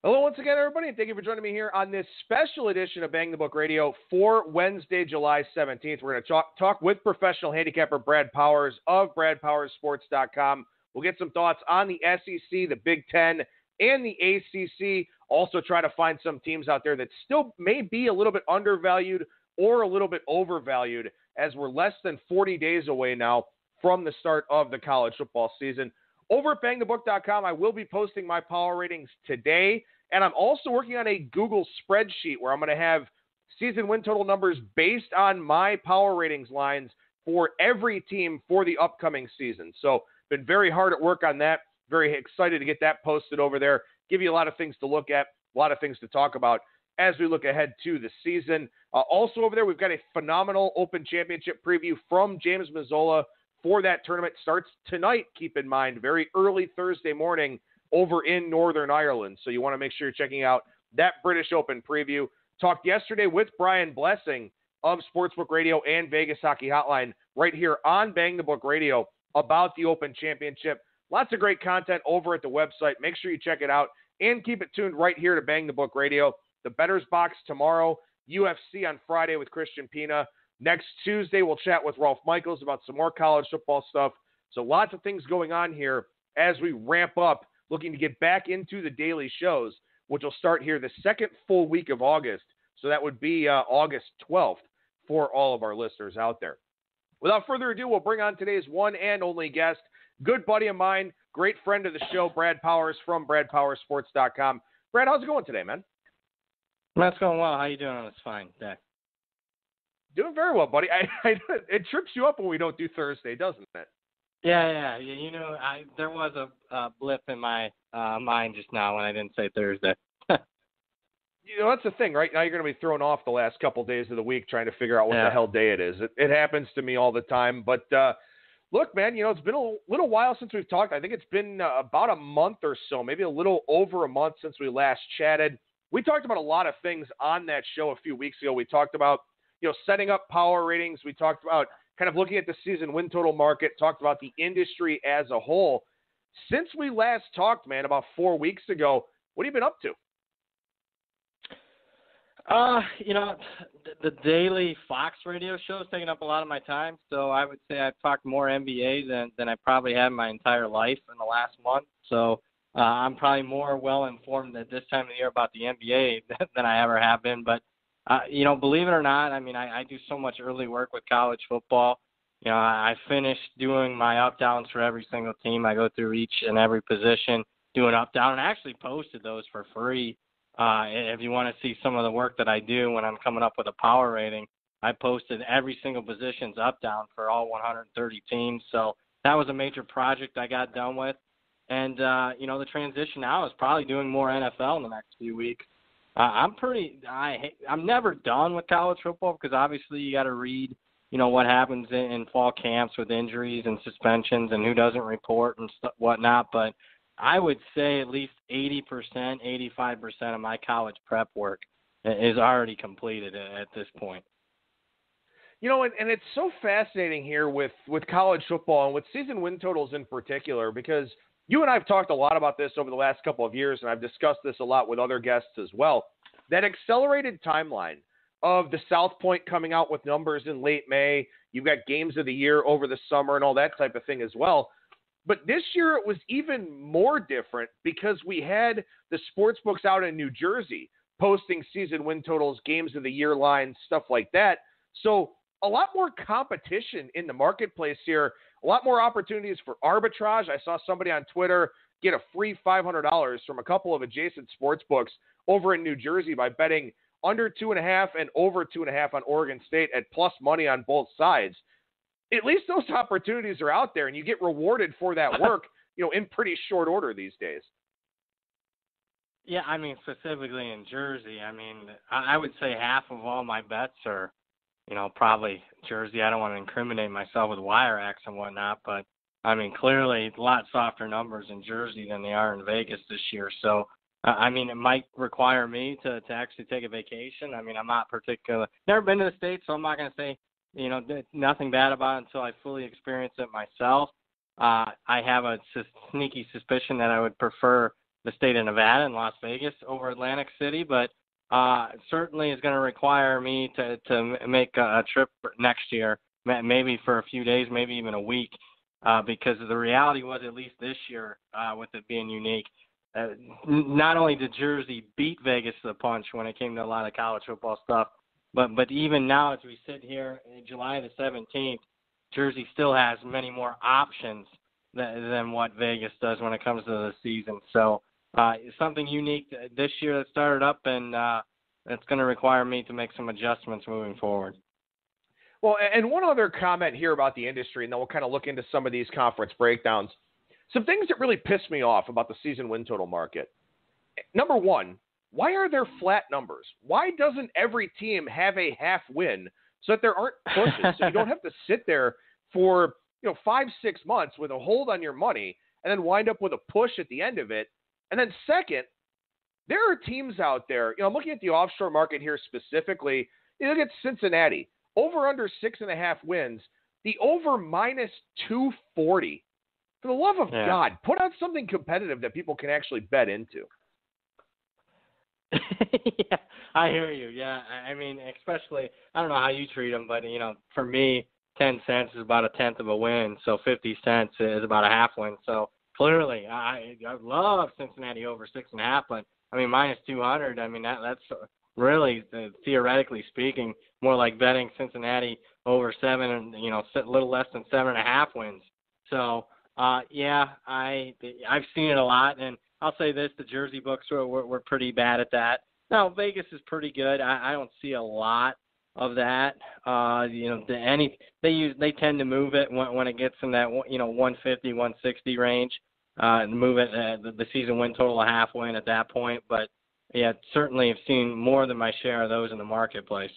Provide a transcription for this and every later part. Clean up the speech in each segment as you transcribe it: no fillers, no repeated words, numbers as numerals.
Hello once again, everybody, and thank you for joining me here on this special edition of Bang the Book Radio for Wednesday, July 17th. We're going to talk with professional handicapper Brad Powers of BradPowersSports.com. We'll get some thoughts on the SEC, the Big Ten, and the ACC. Also try to find some teams out there that still may be a little bit undervalued or a little bit overvalued, as we're less than 40 days away now from the start of the college football season. Over at BangTheBook.com, I will be posting my power ratings today, and I'm also working on a Google spreadsheet where I'm going to have season win total numbers based on my power ratings lines for every team for the upcoming season. So, been very hard at work on that. Very excited to get that posted over there. Give you a lot of things to look at, a lot of things to talk about as we look ahead to the season. Also over there, we've got a phenomenal Open Championship preview from James Mazzola for that tournament. Starts tonight, keep in mind, very early Thursday morning over in Northern Ireland. So you want to make sure you're checking out that British Open preview. Talked yesterday with Brian Blessing of Sportsbook Radio and Vegas Hockey Hotline right here on Bang the Book Radio about the Open Championship. Lots of great content over at the website. Make sure you check it out and keep it tuned right here to Bang the Book Radio. The Bettors Box tomorrow, UFC on Friday with Christian Pina. Next Tuesday, we'll chat with Rolf Michaels about some more college football stuff. So lots of things going on here as we ramp up, looking to get back into the daily shows, which will start here the second full week of August. So that would be August 12th for all of our listeners out there. Without further ado, we'll bring on today's one and only guest, good buddy of mine, great friend of the show, Brad Powers from BradPowersSports.com. Brad, how's it going today, man? That's going well. How you doing on this fine day? Doing very well, buddy. It trips you up when we don't do Thursday, doesn't it? Yeah. You know, there was a blip in my mind just now when I didn't say Thursday. You know, that's the thing, right? Now you're going to be thrown off the last couple days of the week trying to figure out what the hell day it is. It happens to me all the time. But, look, man, you know, it's been a little while since we've talked. I think it's been about a month or so, maybe a little over a month since we last chatted. We talked about a lot of things on that show a few weeks ago. We talked about, you know, setting up power ratings. We talked about kind of looking at the season win total market, talked about the industry as a whole. Since we last talked, man, about 4 weeks ago, what have you been up to? You know, the daily Fox radio show is taking up a lot of my time, so I would say I've talked more NBA than I probably have in my entire life in the last month. So I'm probably more well-informed at this time of the year about the NBA than I ever have been. But, you know, believe it or not, I mean, I do so much early work with college football. You know, I finished doing my up-downs for every single team. I go through each and every position, do an up-down, and I actually posted those for free. If you want to see some of the work that I do when I'm coming up with a power rating, I posted every single position's up-down for all 130 teams. So that was a major project I got done with. And, you know, the transition now is probably doing more NFL in the next few weeks. I'm never done with college football because obviously you got to read, you know, what happens in fall camps with injuries and suspensions and who doesn't report and whatnot. But I would say at least 80%, 85% of my college prep work is already completed at this point. You know, and it's so fascinating here with college football and with season win totals in particular, because you and I have talked a lot about this over the last couple of years, and I've discussed this a lot with other guests as well. That accelerated timeline of the South Point coming out with numbers in late May, you've got games of the year over the summer and all that type of thing as well. But this year it was even more different because we had the sports books out in New Jersey posting season win totals, games of the year lines, stuff like that. So a lot more competition in the marketplace here, a lot more opportunities for arbitrage. I saw somebody on Twitter get a free $500 from a couple of adjacent sports books over in New Jersey by betting under 2.5 and over 2.5 on Oregon State at plus money on both sides. At least those opportunities are out there, and you get rewarded for that work, you know, in pretty short order these days. Yeah, I mean, specifically in Jersey, I mean, I would say half of all my bets are, you know, probably Jersey. I don't want to incriminate myself with wire acts and whatnot, but, I mean, clearly a lot softer numbers in Jersey than they are in Vegas this year. So, I mean, it might require me to actually take a vacation. I mean, I'm not never been to the States, so I'm not going to say, you know, nothing bad about it until I fully experience it myself. I have a sneaky suspicion that I would prefer the state of Nevada and Las Vegas over Atlantic City, but certainly is going to require me to make a trip next year, maybe for a few days, maybe even a week, because the reality was, at least this year, with it being unique, not only did Jersey beat Vegas to the punch when it came to a lot of college football stuff, but even now as we sit here in July the 17th, Jersey still has many more options than what Vegas does when it comes to the season. So it's something unique this year that started up, and it's going to require me to make some adjustments moving forward. Well, and one other comment here about the industry, and then we'll kind of look into some of these conference breakdowns. Some things that really piss me off about the season win total market. Number one, why are there flat numbers? Why doesn't every team have a half win so that there aren't pushes, so you don't have to sit there for 5-6 months with a hold on your money and then wind up with a push at the end of it? And then second, there are teams out there, I'm looking at the offshore market here specifically. You look at Cincinnati, over under 6.5 wins, the over minus 240. For the love of God, put out something competitive that people can actually bet into. Yeah, I hear you. Yeah, I mean, especially, I don't know how you treat them, but, for me, 10 cents is about a tenth of a win, so 50 cents is about a half win. So clearly, I love Cincinnati over 6.5, but, I mean, minus 200, I mean, that's really, theoretically speaking, more like betting Cincinnati over 7 and, a little less than 7.5 wins. So, I've seen it a lot, and I'll say this: the Jersey books were pretty bad at that. Now Vegas is pretty good. I don't see a lot of that. They tend to move it when it gets in that 150, 160 range. Move it the season win total a half win at that point. But yeah, certainly have seen more than my share of those in the marketplace.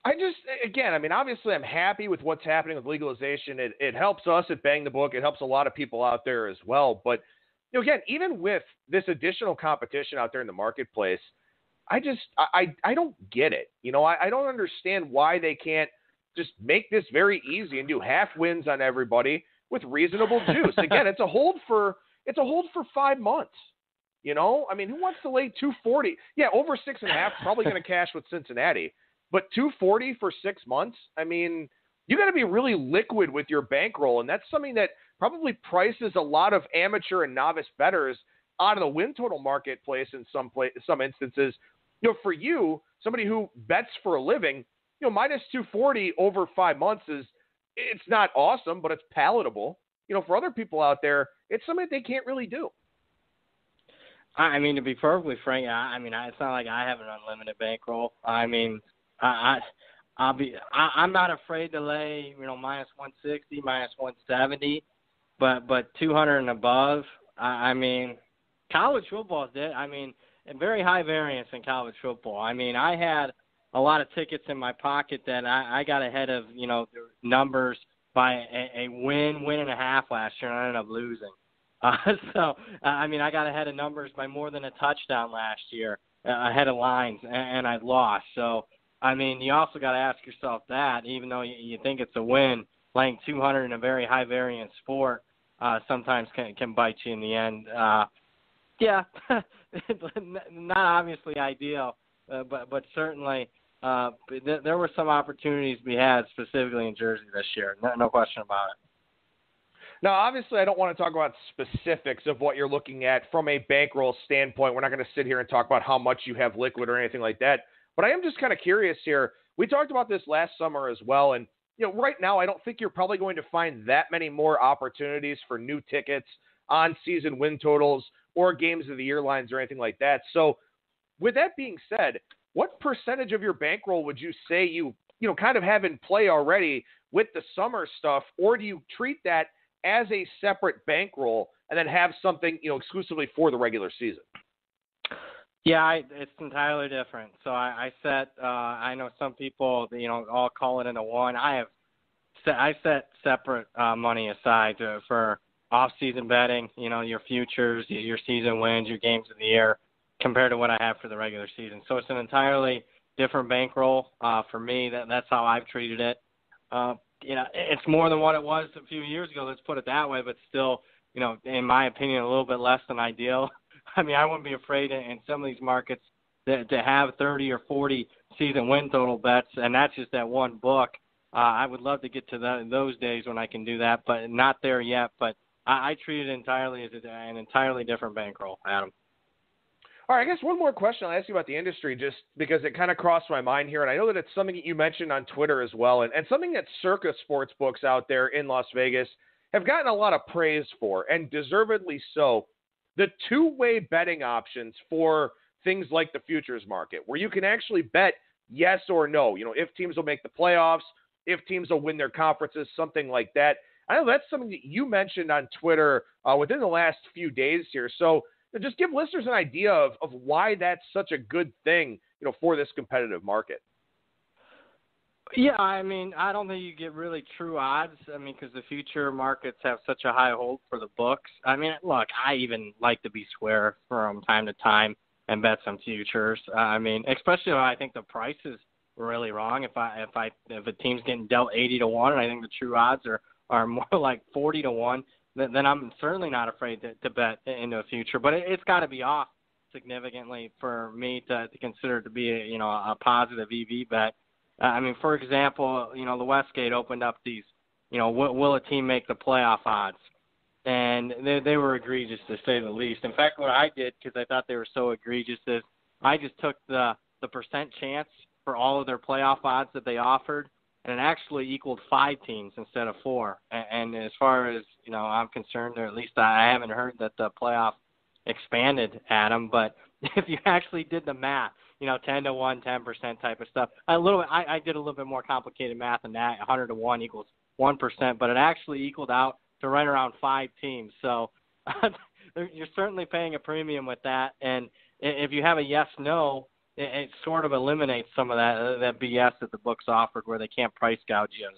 Obviously I'm happy with what's happening with legalization. It helps us at Bang the Book. It helps a lot of people out there as well. But, again, even with this additional competition out there in the marketplace, I don't get it. I don't understand why they can't just make this very easy and do half wins on everybody with reasonable juice. Again, it's a hold for 5 months. Who wants to lay 240? Yeah, over 6.5, probably going to cash with Cincinnati. But 240 for 6 months, you got to be really liquid with your bankroll, and that's something that probably prices a lot of amateur and novice bettors out of the win total marketplace in some instances. For you, somebody who bets for a living, minus 240 over 5 months it's not awesome, but it's palatable. For other people out there, it's something that they can't really do. To be perfectly frank, it's not like I have an unlimited bankroll. I'm not afraid to lay, minus 160, minus 170, but 200 and above. College football is dead. Very high variance in college football. I had a lot of tickets in my pocket that I got ahead of, the numbers by a win and a half last year, and I ended up losing. I got ahead of numbers by more than a touchdown last year, ahead of lines, and I lost. So, you also got to ask yourself that, even though you think it's a win, laying 200 in a very high variance sport sometimes can bite you in the end. Not obviously ideal, but certainly there were some opportunities we had specifically in Jersey this year. No question about it. Now, obviously, I don't want to talk about specifics of what you're looking at from a bankroll standpoint. We're not going to sit here and talk about how much you have liquid or anything like that. But I am just kind of curious here. We talked about this last summer as well, and right now I don't think you're probably going to find that many more opportunities for new tickets on season win totals or games of the year lines or anything like that. So with that being said, what percentage of your bankroll would you say you kind of have in play already with the summer stuff, or do you treat that as a separate bankroll and then have something exclusively for the regular season? Yeah, it's entirely different. So I set, I know some people, all call it in a one. I set separate money aside for off-season betting, your futures, your season wins, your games of the year, compared to what I have for the regular season. So it's an entirely different bankroll for me. That's how I've treated it. It's more than what it was a few years ago, let's put it that way, but still in my opinion, a little bit less than ideal. I mean, I wouldn't be afraid in some of these markets to have 30 or 40 season win total bets, and that's just that one book. I would love to get to those days when I can do that, but not there yet. But I treat it entirely as an entirely different bankroll, Adam. All right, I guess one more question I'll ask you about the industry, just because it kind of crossed my mind here, and I know that it's something that you mentioned on Twitter as well, and something that Circa Sportsbooks out there in Las Vegas have gotten a lot of praise for, and deservedly so. The two-way betting options for things like the futures market, where you can actually bet yes or no, if teams will make the playoffs, if teams will win their conferences, something like that. I know that's something that you mentioned on Twitter within the last few days here. So just give listeners an idea of why that's such a good thing, for this competitive market. Yeah, I mean, I don't think you get really true odds. I mean, because the future markets have such a high hold for the books. I mean, look, I even like to be square from time to time and bet some futures. I mean, especially if I think the price is really wrong. If a team's getting dealt 80-1, and I think the true odds are more like 40-1, then I'm certainly not afraid to bet into a future. But it's got to be off significantly for me to consider it to be a positive EV bet. I mean, for example, the Westgate opened up these, will a team make the playoff odds? And they were egregious, to say the least. In fact, what I did, because I thought they were so egregious, is I just took the percent chance for all of their playoff odds that they offered, and it actually equaled 5 teams instead of 4. And as far as, I'm concerned, or at least I haven't heard that the playoff expanded, Adam, but if you actually did the math, 10-1, 10% type of stuff. I did a little bit more complicated math than that. 100-1 equals 1%, but it actually equaled out to right around 5 teams. So you're certainly paying a premium with that. And if you have a yes/no, it sort of eliminates some of that BS that the books offered, where they can't price gouge you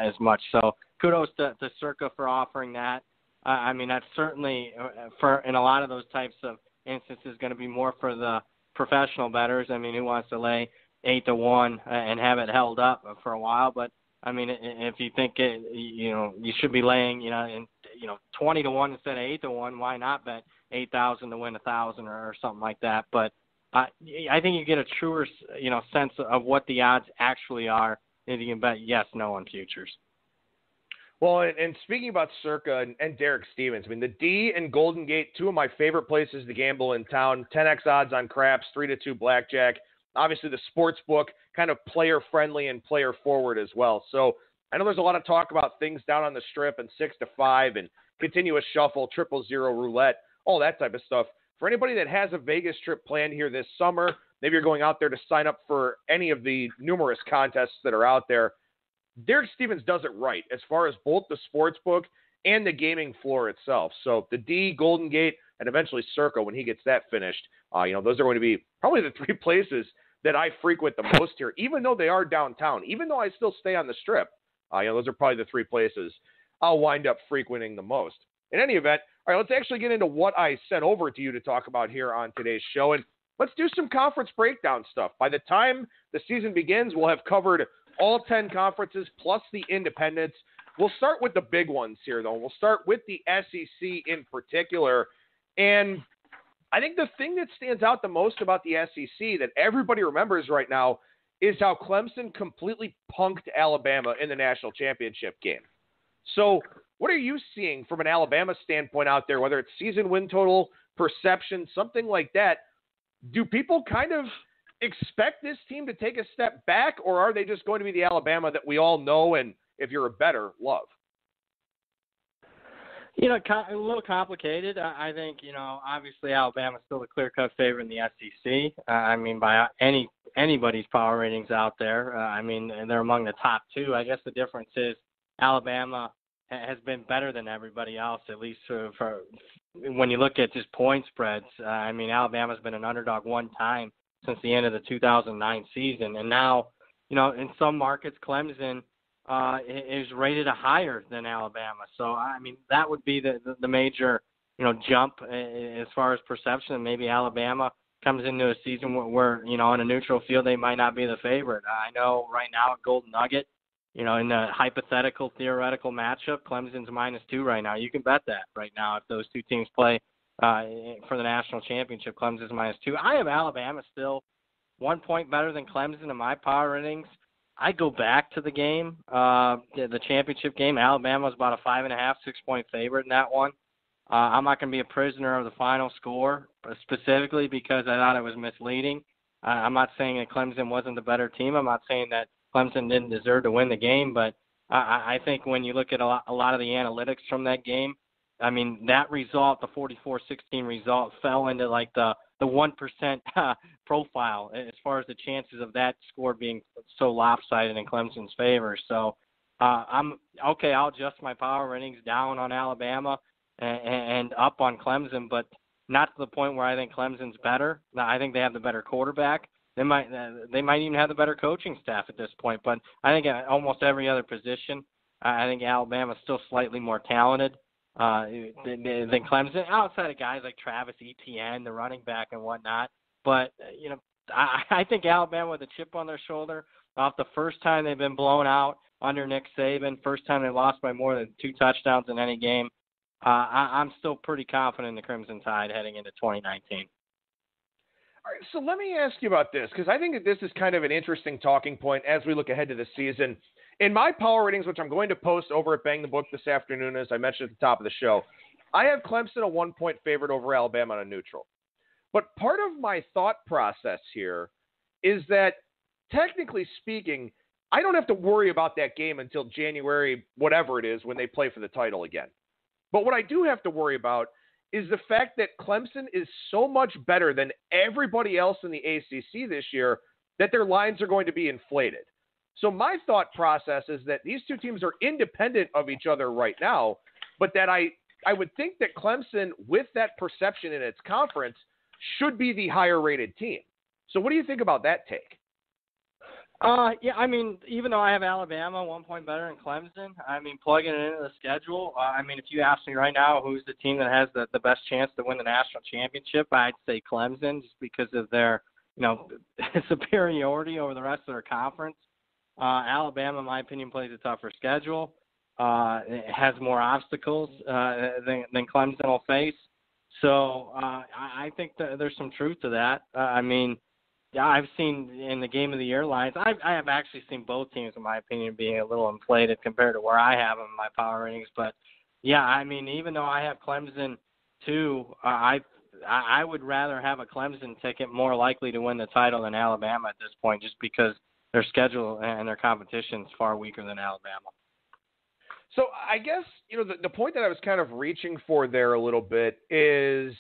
as much. So kudos to Circa for offering that. I mean, that's certainly in a lot of those types of instances going to be more for the professional bettors. I mean, who wants to lay 8-1 and have it held up for a while? But I mean, if you think you should be laying 20-1 instead of 8-1, why not bet 8,000 to win 1,000 or something like that? But I think you get a truer sense of what the odds actually are if you can bet yes/no on futures. Well, and speaking about Circa and Derek Stevens, I mean, the D and Golden Gate, 2 of my favorite places to gamble in town. 10x odds on craps, 3-2 blackjack. Obviously, the sports book, kind of player-friendly and player-forward as well. So I know there's a lot of talk about things down on the strip and 6-5 and continuous shuffle, 000 roulette, all that type of stuff. For anybody that has a Vegas trip planned here this summer, maybe you're going out there to sign up for any of the numerous contests that are out there, Derek Stevens does it right as far as both the sports book and the gaming floor itself. So the D, Golden Gate, and eventually Circa when he gets that finished, those are going to be probably the 3 places that I frequent the most here, even though they are downtown, even though I still stay on the strip. Those are probably the 3 places I'll wind up frequenting the most. In any event, all right, let's actually get into what I sent over to you to talk about here on today's show, and let's do some conference breakdown stuff. By the time the season begins, we'll have covered all 10 conferences plus the independents. We'll start with the big ones here, though. We'll start with the SEC in particular. And I think the thing that stands out the most about the SEC that everybody remembers right now is how Clemson completely punked Alabama in the national championship game. So what are you seeing from an Alabama standpoint out there, whether it's season win total, perception, something like that? Do people kind of expect this team to take a step back, or are they just going to be the Alabama that we all know and, if you're a bettor, love? A little complicated. I think, obviously Alabama's still the clear-cut favorite in the SEC. I mean, by anybody's power ratings out there. They're among the top 2. I guess the difference is Alabama has been better than everybody else, at least for when you look at just point spreads. Alabama's been an underdog 1 time since the end of the 2009 season. And now, in some markets, Clemson is rated higher than Alabama. So, that would be the major, jump as far as perception. And maybe Alabama comes into a season where, on a neutral field, they might not be the favorite. I know right now at Golden Nugget, in the hypothetical, theoretical matchup, Clemson's -2 right now. You can bet that right now if those two teams play for the national championship, Clemson's -2. I have Alabama still 1 point better than Clemson in my power ratings. I go back to the game, the championship game. Alabama was about a 5.5, 6-point favorite in that one. I'm not going to be a prisoner of the final score, specifically because I thought it was misleading. I'm not saying that Clemson wasn't the better team. I'm not saying that Clemson didn't deserve to win the game, but I think when you look at a lot of the analytics from that game, I mean, that result, the 44-16 result, fell into like the 1% profile as far as the chances of that score being so lopsided in Clemson's favor. So I'll adjust my power ratings down on Alabama and up on Clemson, but not to the point where I think Clemson's better. I think they have the better quarterback. They might even have the better coaching staff at this point. But I think at almost every other position, I think Alabama's still slightly more talented than Clemson, outside of guys like Travis Etienne, the running back and whatnot. But I think Alabama with a chip on their shoulder off the first time they've been blown out under Nick Saban, first time they lost by more than 2 touchdowns in any game. I'm still pretty confident in the Crimson Tide heading into 2019. All right, so let me ask you about this, because I think that this is kind of an interesting talking point as we look ahead to the season. In my power ratings, which I'm going to post over at Bang the Book this afternoon, as I mentioned at the top of the show, I have Clemson a 1-point favorite over Alabama on a neutral. But part of my thought process here is that, technically speaking, I don't have to worry about that game until January, whatever it is, when they play for the title again. But what I do have to worry about is the fact that Clemson is so much better than everybody else in the ACC this year that their lines are going to be inflated. So my thought process is that these two teams are independent of each other right now, but that I would think that Clemson, with that perception in its conference, should be the higher-rated team. So what do you think about that take? Yeah, I mean, even though I have Alabama 1 point better than Clemson, I mean, plugging it into the schedule, I mean, if you ask me right now who's the team that has the best chance to win the national championship, I'd say Clemson, just because of their, superiority over the rest of their conference. Alabama, in my opinion, plays a tougher schedule. It has more obstacles than Clemson will face. So I think that there's some truth to that. I mean, yeah, I've seen in the Game of the Year lines, I have actually seen both teams, in my opinion, being a little inflated compared to where I have them in my power ratings. But, yeah, I mean, even though I have Clemson too, I would rather have a Clemson ticket more likely to win the title than Alabama at this point, just because their schedule and their competition is far weaker than Alabama. So I guess, the point that I was kind of reaching for there a little bit is,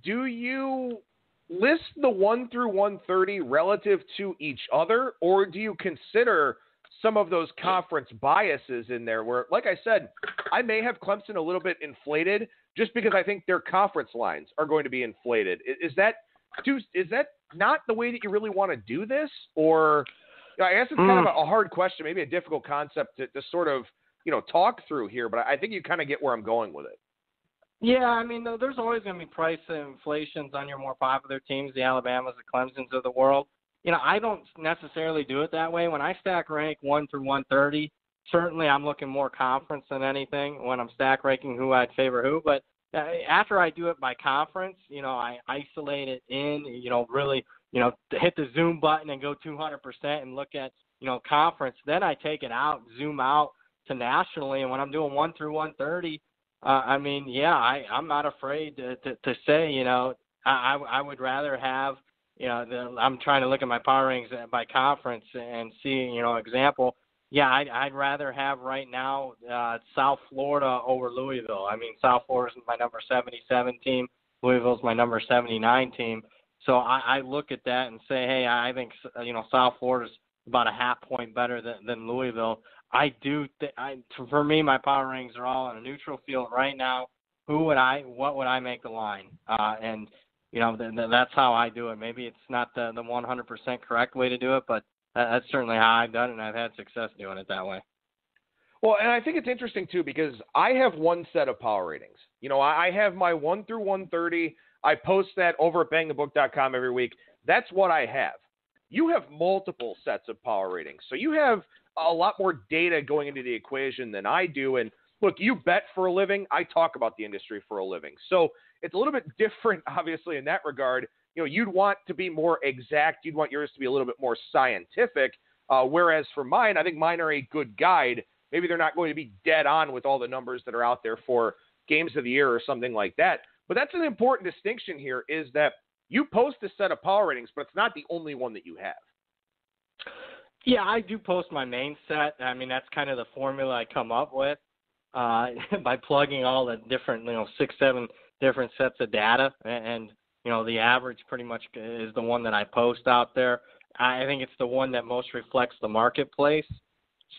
do you list the 1 through 130 relative to each other, or do you consider some of those conference biases in there where, like I said, I may have Clemson a little bit inflated just because I think their conference lines are going to be inflated? Is that not the way that you really want to do this? Or I guess it's kind of a hard question, maybe a difficult concept to sort of, talk through here, but I think you kind of get where I'm going with it. Yeah, I mean, there's always going to be price inflations on your more popular teams, the Alabamas, the Clemsons of the world. I don't necessarily do it that way. When I stack rank 1 through 130, certainly I'm looking more conference than anything when I'm stack ranking who I'd favor who. But after I do it by conference, I isolate it in, really, hit the zoom button and go 200% and look at, conference. Then I take it out, zoom out to nationally. And when I'm doing 1 through 130, I mean, yeah, I'm not afraid to say, I would rather have, I'm trying to look at my power ratings by conference and see, example. Yeah, I'd rather have right now South Florida over Louisville. I mean, South Florida's my number 77 team. Louisville's my number 79 team. So I look at that and say, hey, I think, South Florida's about a half point better than Louisville. I do. For me, my power ratings are all on a neutral field right now. What would I make the line? And that's how I do it. Maybe it's not the 100% correct way to do it, but that's certainly how I've done it, and I've had success doing it that way. Well, and I think it's interesting too because I have one set of power ratings. I have my 1 through 130. I post that over at bangthebook.com every week. That's what I have. You have multiple sets of power ratings. So you have a lot more data going into the equation than I do. And look, you bet for a living. I talk about the industry for a living. So it's a little bit different, obviously, in that regard. You'd want to be more exact. You'd want yours to be a little bit more scientific. Whereas for mine, I think mine are a good guide. Maybe they're not going to be dead on with all the numbers that are out there for games of the year or something like that. But that's an important distinction here, is that you post a set of power ratings, but it's not the only one that you have. Yeah, I do post my main set. I mean, that's kind of the formula I come up with by plugging all the different, 6, 7 different sets of data. And the average pretty much is the one that I post out there. I think it's the one that most reflects the marketplace.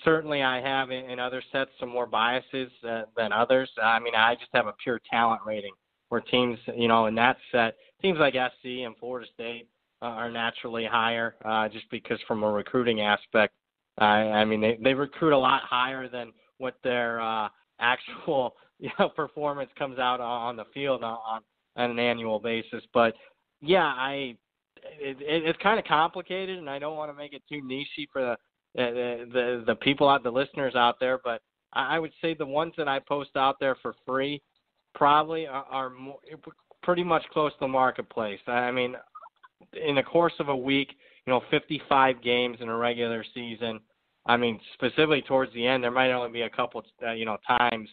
Certainly I have in other sets some more biases than others. I mean, I just have a pure talent rating where teams, in that set, teams like SC and Florida State are naturally higher just because from a recruiting aspect. I mean, they recruit a lot higher than what their actual performance comes out on the field on an annual basis. But, yeah, it's kind of complicated, and I don't want to make it too niche for the people out, the listeners out there, but I would say the ones that I post out there for free probably are more, pretty much close to the marketplace. I mean, in the course of a week, 55 games in a regular season. I mean, specifically towards the end, there might only be a couple, times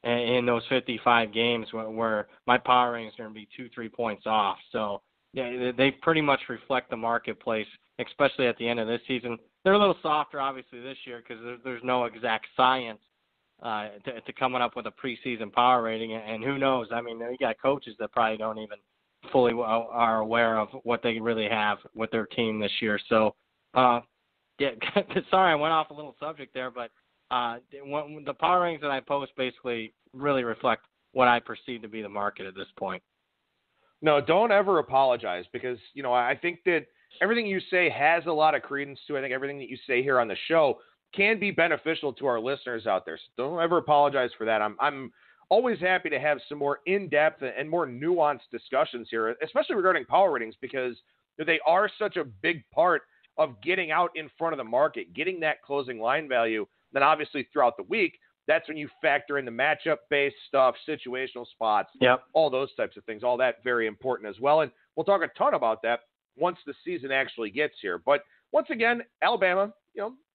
in those 55 games where my power rating is going to be 2-3 points off. So yeah, they pretty much reflect the marketplace, especially at the end of this season. They're a little softer, obviously, this year because there's no exact science to coming up with a preseason power rating. And who knows? I mean, you got coaches that probably don't even fully are aware of what they really have with their team this year. So, yeah, sorry, I went off a little subject there, but the power ratings that I post basically really reflect what I perceive to be the market at this point. No, don't ever apologize because, I think that everything you say has a lot of credence to it. I think everything that you say here on the show can be beneficial to our listeners out there. So don't ever apologize for that. I'm always happy to have some more in-depth and more nuanced discussions here, especially regarding power ratings, because they are such a big part of getting out in front of the market, getting that closing line value. Then obviously throughout the week, that's when you factor in the matchup-based stuff, situational spots, all those types of things, all that very important as well. And we'll talk a ton about that once the season actually gets here. But once again, Alabama,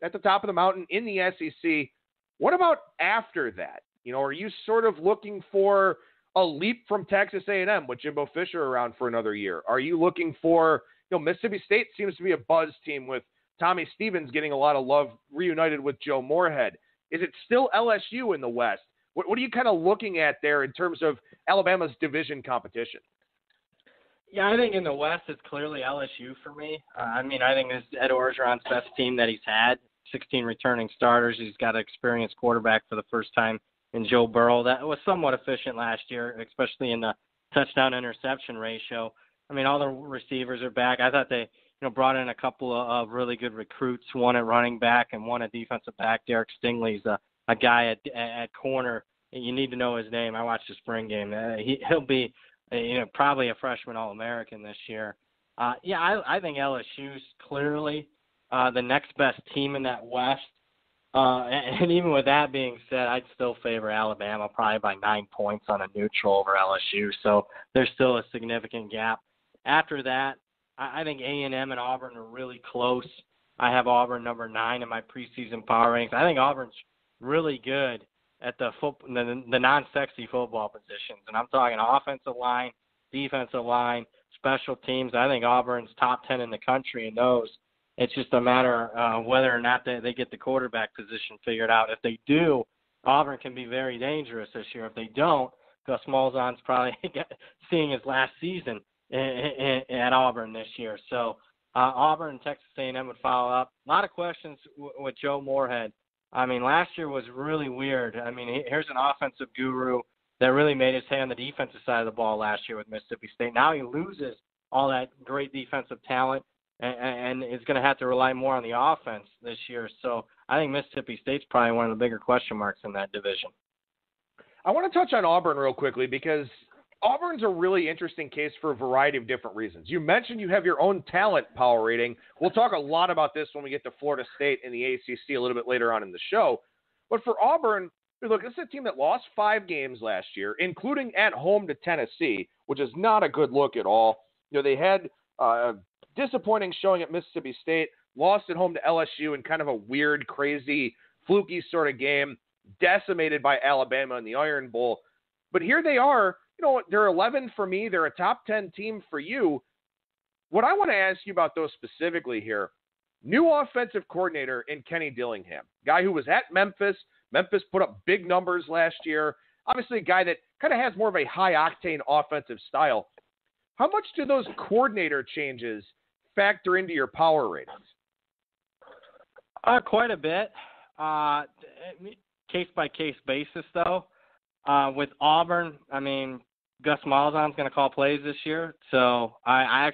at the top of the mountain in the SEC. What about after that? Are you sort of looking for a leap from Texas A&M with Jimbo Fisher around for another year? Are you looking for, Mississippi State seems to be a buzz team with Tommy Stevens getting a lot of love reunited with Joe Moorhead. Is it still LSU in the West? What are you kind of looking at there in terms of Alabama's division competition? Yeah, I think in the West it's clearly LSU for me. I think this is Ed Orgeron's best team that he's had. 16 returning starters. He's got an experienced quarterback for the first time in Joe Burrow. That was somewhat efficient last year, especially in the touchdown-interception ratio. All the receivers are back. I thought they brought in a couple of really good recruits, one at running back and one at defensive back. Derek Stingley's a guy at corner. You need to know his name. I watched the spring game. He'll be probably a freshman All-American this year. I think LSU's clearly the next best team in that West. And even with that being said, I'd still favor Alabama probably by 9 points on a neutral over LSU. So there's still a significant gap. After that, I think A&M and Auburn are really close. I have Auburn number 9 in my preseason power rankings. I think Auburn's really good at the non-sexy football positions. And I'm talking offensive line, defensive line, special teams. I think Auburn's top 10 in the country in those. It's just a matter of whether or not they get the quarterback position figured out. If they do, Auburn can be very dangerous this year. If they don't, Gus Malzahn's probably seeing his last season at Auburn this year. So Auburn and Texas A&M would follow up. A lot of questions with Joe Moorhead. Last year was really weird. Here's an offensive guru that really made his hay on the defensive side of the ball last year with Mississippi State. Now he loses all that great defensive talent and is going to have to rely more on the offense this year. So I think Mississippi State's probably one of the bigger question marks in that division. I want to touch on Auburn real quickly because Auburn's a really interesting case for a variety of different reasons. You mentioned you have your own talent power rating. We'll talk a lot about this when we get to Florida State and the ACC a little bit later on in the show. But for Auburn, look, this is a team that lost 5 games last year, including at home to Tennessee, which is not a good look at all. They had a disappointing showing at Mississippi State, lost at home to LSU in kind of a weird, crazy, fluky sort of game, decimated by Alabama in the Iron Bowl. But here they are. They're 11 for me. They're a top 10 team for you. What I want to ask you about those specifically here, new offensive coordinator in Kenny Dillingham, guy who was at Memphis. Memphis put up big numbers last year. Obviously a guy that kind of has more of a high-octane offensive style. How much do those coordinator changes factor into your power ratings? Quite a bit. Case-by-case basis, though. With Auburn, Gus Malzahn's going to call plays this year, so I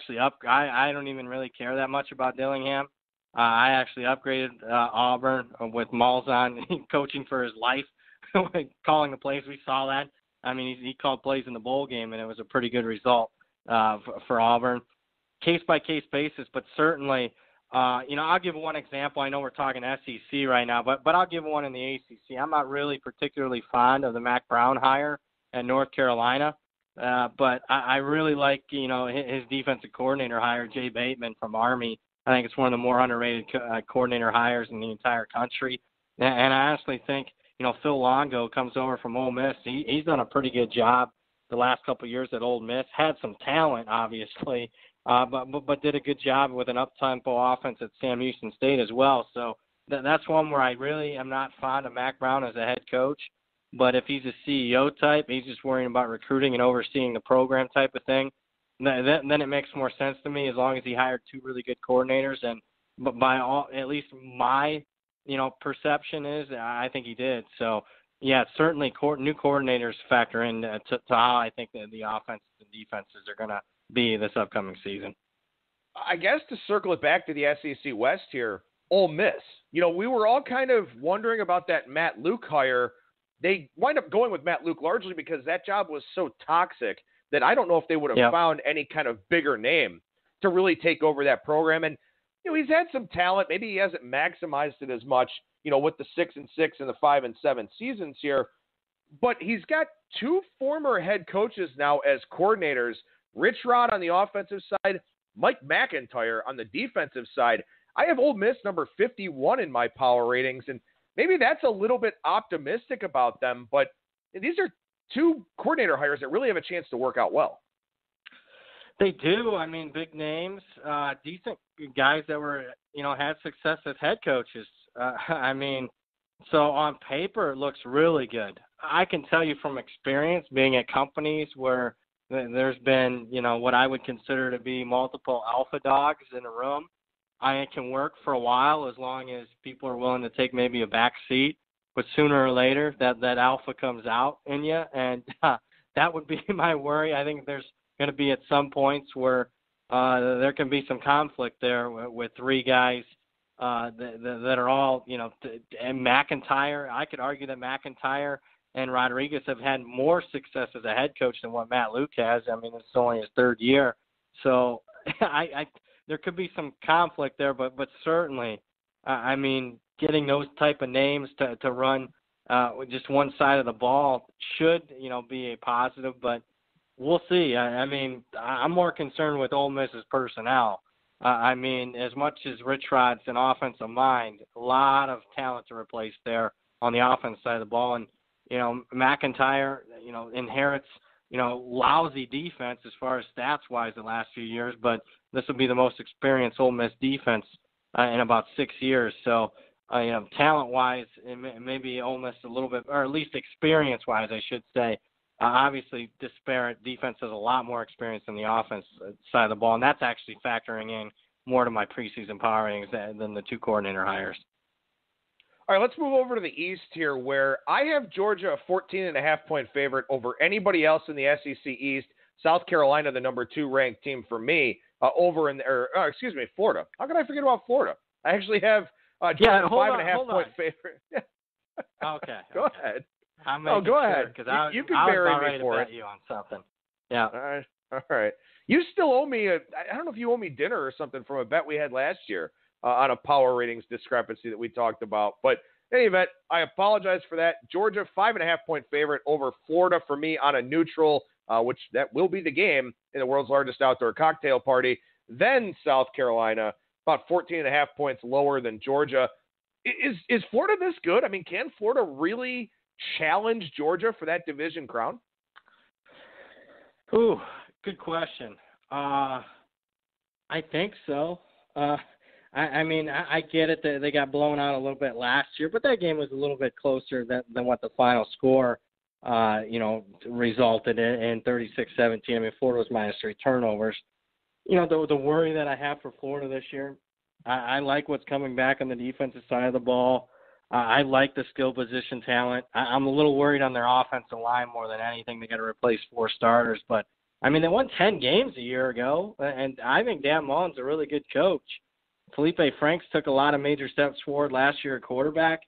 don't even really care that much about Dillingham. I actually upgraded Auburn with Malzahn coaching for his life, calling the plays. We saw that. He called plays in the bowl game, and it was a pretty good result for Auburn. Case-by-case basis, but certainly, I'll give one example. I know we're talking SEC right now, but I'll give one in the ACC. I'm not really particularly fond of the Mac Brown hire at North Carolina, but I really like, his defensive coordinator hire, Jay Bateman from Army. I think it's one of the more underrated coordinator hires in the entire country. And I honestly think, Phil Longo comes over from Ole Miss. He's done a pretty good job the last couple of years at Ole Miss. Had some talent, obviously, but did a good job with an up-tempo offense at Sam Houston State as well. So that's one where I really am not fond of Mac Brown as a head coach. But if he's a CEO type, he's just worrying about recruiting and overseeing the program type of thing, then it makes more sense to me as long as he hired 2 really good coordinators. But by all, at least my perception is I think he did. So, yeah, certainly new coordinators factor in to how I think the offenses and defenses are going to be this upcoming season. I guess to circle it back to the SEC West here, Ole Miss. We were all kind of wondering about that Matt Luke hire. They wind up going with Matt Luke largely because that job was so toxic that I don't know if they would have found any kind of bigger name to really take over that program. And, he's had some talent. Maybe he hasn't maximized it as much, with the 6-6 and the 5-7 seasons here. But he's got 2 former head coaches now as coordinators, Rich Rod on the offensive side, Mike McIntyre on the defensive side. I have Ole Miss number 51 in my power ratings, and maybe that's a little bit optimistic about them, but these are 2 coordinator hires that really have a chance to work out well. They do. Big names, decent guys that were, had success as head coaches. So on paper, it looks really good. I can tell you from experience being at companies where there's been, what I would consider to be multiple alpha dogs in a room. It can work for a while as long as people are willing to take maybe a back seat, but sooner or later that alpha comes out in you, and that would be my worry. I think there's going to be at some points where there can be some conflict there with 3 guys that are all, and McIntyre. I could argue that McIntyre and Rodriguez have had more success as a head coach than what Matt Luke has. It's only his 3rd year. So there could be some conflict there, but certainly, getting those type of names to run just one side of the ball should, be a positive, but we'll see. I'm more concerned with Ole Miss's personnel. As much as Rich Rod's an offensive mind, a lot of talent to replace there on the offense side of the ball. And, McIntyre, inherits, lousy defense as far as stats-wise the last few years, but this will be the most experienced Ole Miss defense in about 6 years. So, talent-wise, maybe Ole Miss a little bit, or at least experience-wise, I should say. Obviously, disparate defense has a lot more experience than the offense side of the ball, and that's actually factoring in more to my preseason power ratings than the 2 coordinator hires. All right, let's move over to the East here, where I have Georgia a 14.5-point favorite over anybody else in the SEC East. South Carolina, the number 2 ranked team for me, Florida. How can I forget about Florida? I actually have Georgia 5.5-point favorite. Okay. Go ahead. Go ahead. Because you can bury me for it. You on something. Yeah. All right. You still owe me I don't know if you owe me dinner or something from a bet we had last year on a power ratings discrepancy that we talked about. But in any event, I apologize for that. Georgia, 5.5-point favorite over Florida for me on a neutral, which that will be the game in the world's largest outdoor cocktail party. Then South Carolina, about 14.5 points lower than Georgia. Is Florida this good? I mean, can Florida really challenge Georgia for that division crown? Ooh, good question. I think so. I mean, I get it that they got blown out a little bit last year, but that game was a little bit closer than what the final score, resulted in 36-17. I mean, Florida was minus 3 turnovers. The worry that I have for Florida this year, I like what's coming back on the defensive side of the ball. I like the skill position talent. I'm a little worried on their offensive line more than anything. They got to replace 4 starters. But, I mean, they won 10 games a year ago, and I think Dan Mullen's a really good coach. Felipe Franks took a lot of major steps forward last year at quarterback.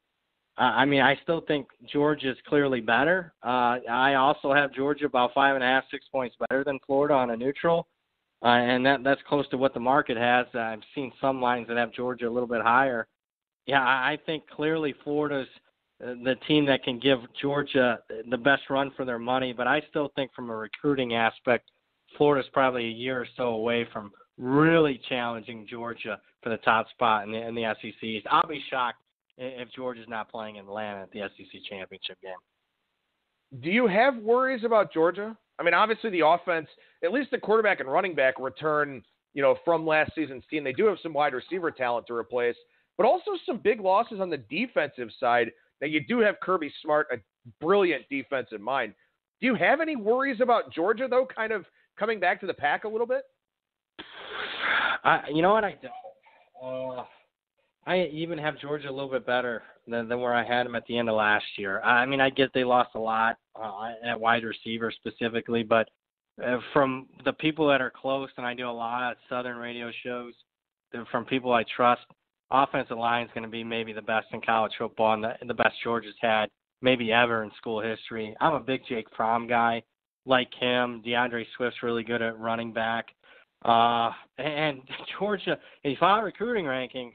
I mean, I still think Georgia's clearly better. I also have Georgia about 5.5, 6 points better than Florida on a neutral, and that's close to what the market has. I've seen some lines that have Georgia a little bit higher. Yeah, I think clearly Florida's the team that can give Georgia the best run for their money, but I still think from a recruiting aspect, Florida's probably a year or so away from really challenging Georgia for the top spot in the SEC. I'll be shocked if Georgia's not playing in Atlanta at the SEC championship game. Do you have worries about Georgia? I mean, obviously the offense, at least the quarterback and running back return, from last season's team. They do have some wide receiver talent to replace, but also some big losses on the defensive side. Now, you do have Kirby Smart, a brilliant defensive mind. Do you have any worries about Georgia, though, kind of coming back to the pack a little bit? You know what? I don't. I even have Georgia a little bit better than where I had them at the end of last year. I mean, I get they lost a lot at wide receiver specifically, but from the people that are close, and I do a lot of Southern radio shows, from people I trust, offensive line is going to be maybe the best in college football and the best Georgia's had maybe ever in school history. I'm a big Jake Fromm guy. Like him, DeAndre Swift's really good at running back. And Georgia, if you follow recruiting rankings,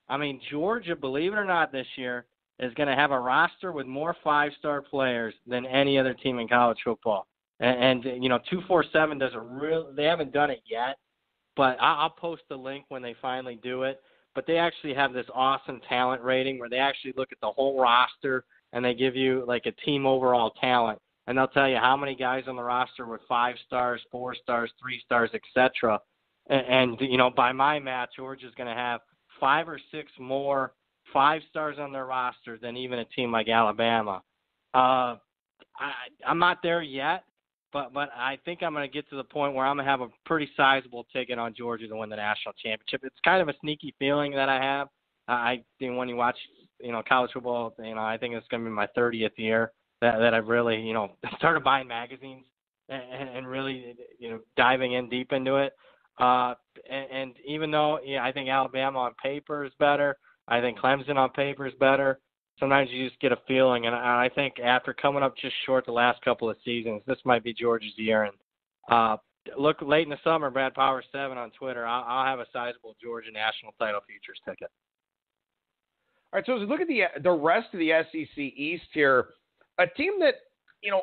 I mean, Georgia, believe it or not, this year is going to have a roster with more 5-star players than any other team in college football. And 247 they haven't done it yet, but I'll post the link when they finally do it. But they actually have this awesome talent rating where they actually look at the whole roster and they give you like a team overall talent. And they'll tell you how many guys on the roster with 5 stars, 4 stars, 3 stars, etc. And by my math, Georgia's going to have 5 or 6 more 5 stars on their roster than even a team like Alabama. I'm not there yet, but I think I'm going to get to the point where I'm going to have a pretty sizable ticket on Georgia to win the national championship. It's kind of a sneaky feeling that I have. I think when you watch, college football, I think it's going to be my 30th year that I've really, started buying magazines and really, diving in deep into it. And even though I think Alabama on paper is better, I think Clemson on paper is better, sometimes you just get a feeling. And I think after coming up just short the last couple of seasons, this might be Georgia's year. And look late in the summer, Brad Power 7 on Twitter, I'll have a sizable Georgia national title futures ticket. All right, so as we look at the rest of the SEC East here, a team that,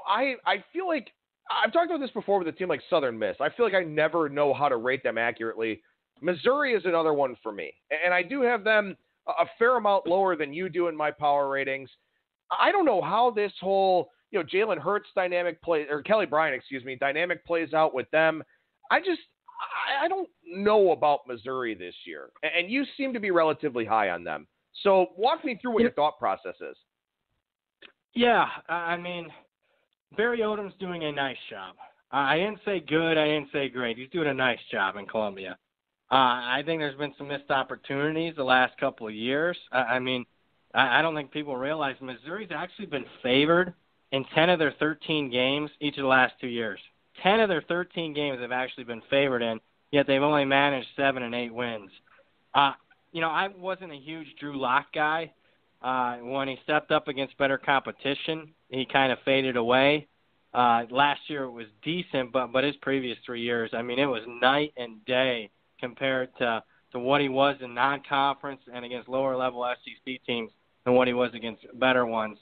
I feel like I've talked about this before with a team like Southern Miss. I feel like I never know how to rate them accurately. Missouri is another one for me, and I do have them a fair amount lower than you do in my power ratings. I don't know how this whole, Jalen Hurts dynamic Kelly Bryant, dynamic plays out with them. I don't know about Missouri this year, and you seem to be relatively high on them. So walk me through what your thought process is. Yeah, I mean, Barry Odom's doing a nice job. I didn't say good. I didn't say great. He's doing a nice job in Columbia. I think there's been some missed opportunities the last couple of years. I don't think people realize Missouri's actually been favored in 10 of their 13 games each of the last 2 years. 10 of their 13 games they've actually been favored in, yet they've only managed 7 and 8 wins. I wasn't a huge Drew Lock guy. When he stepped up against better competition, he kind of faded away. Last year it was decent, but his previous 3 years, I mean, it was night and day compared to what he was in non-conference and against lower-level SEC teams than what he was against better ones.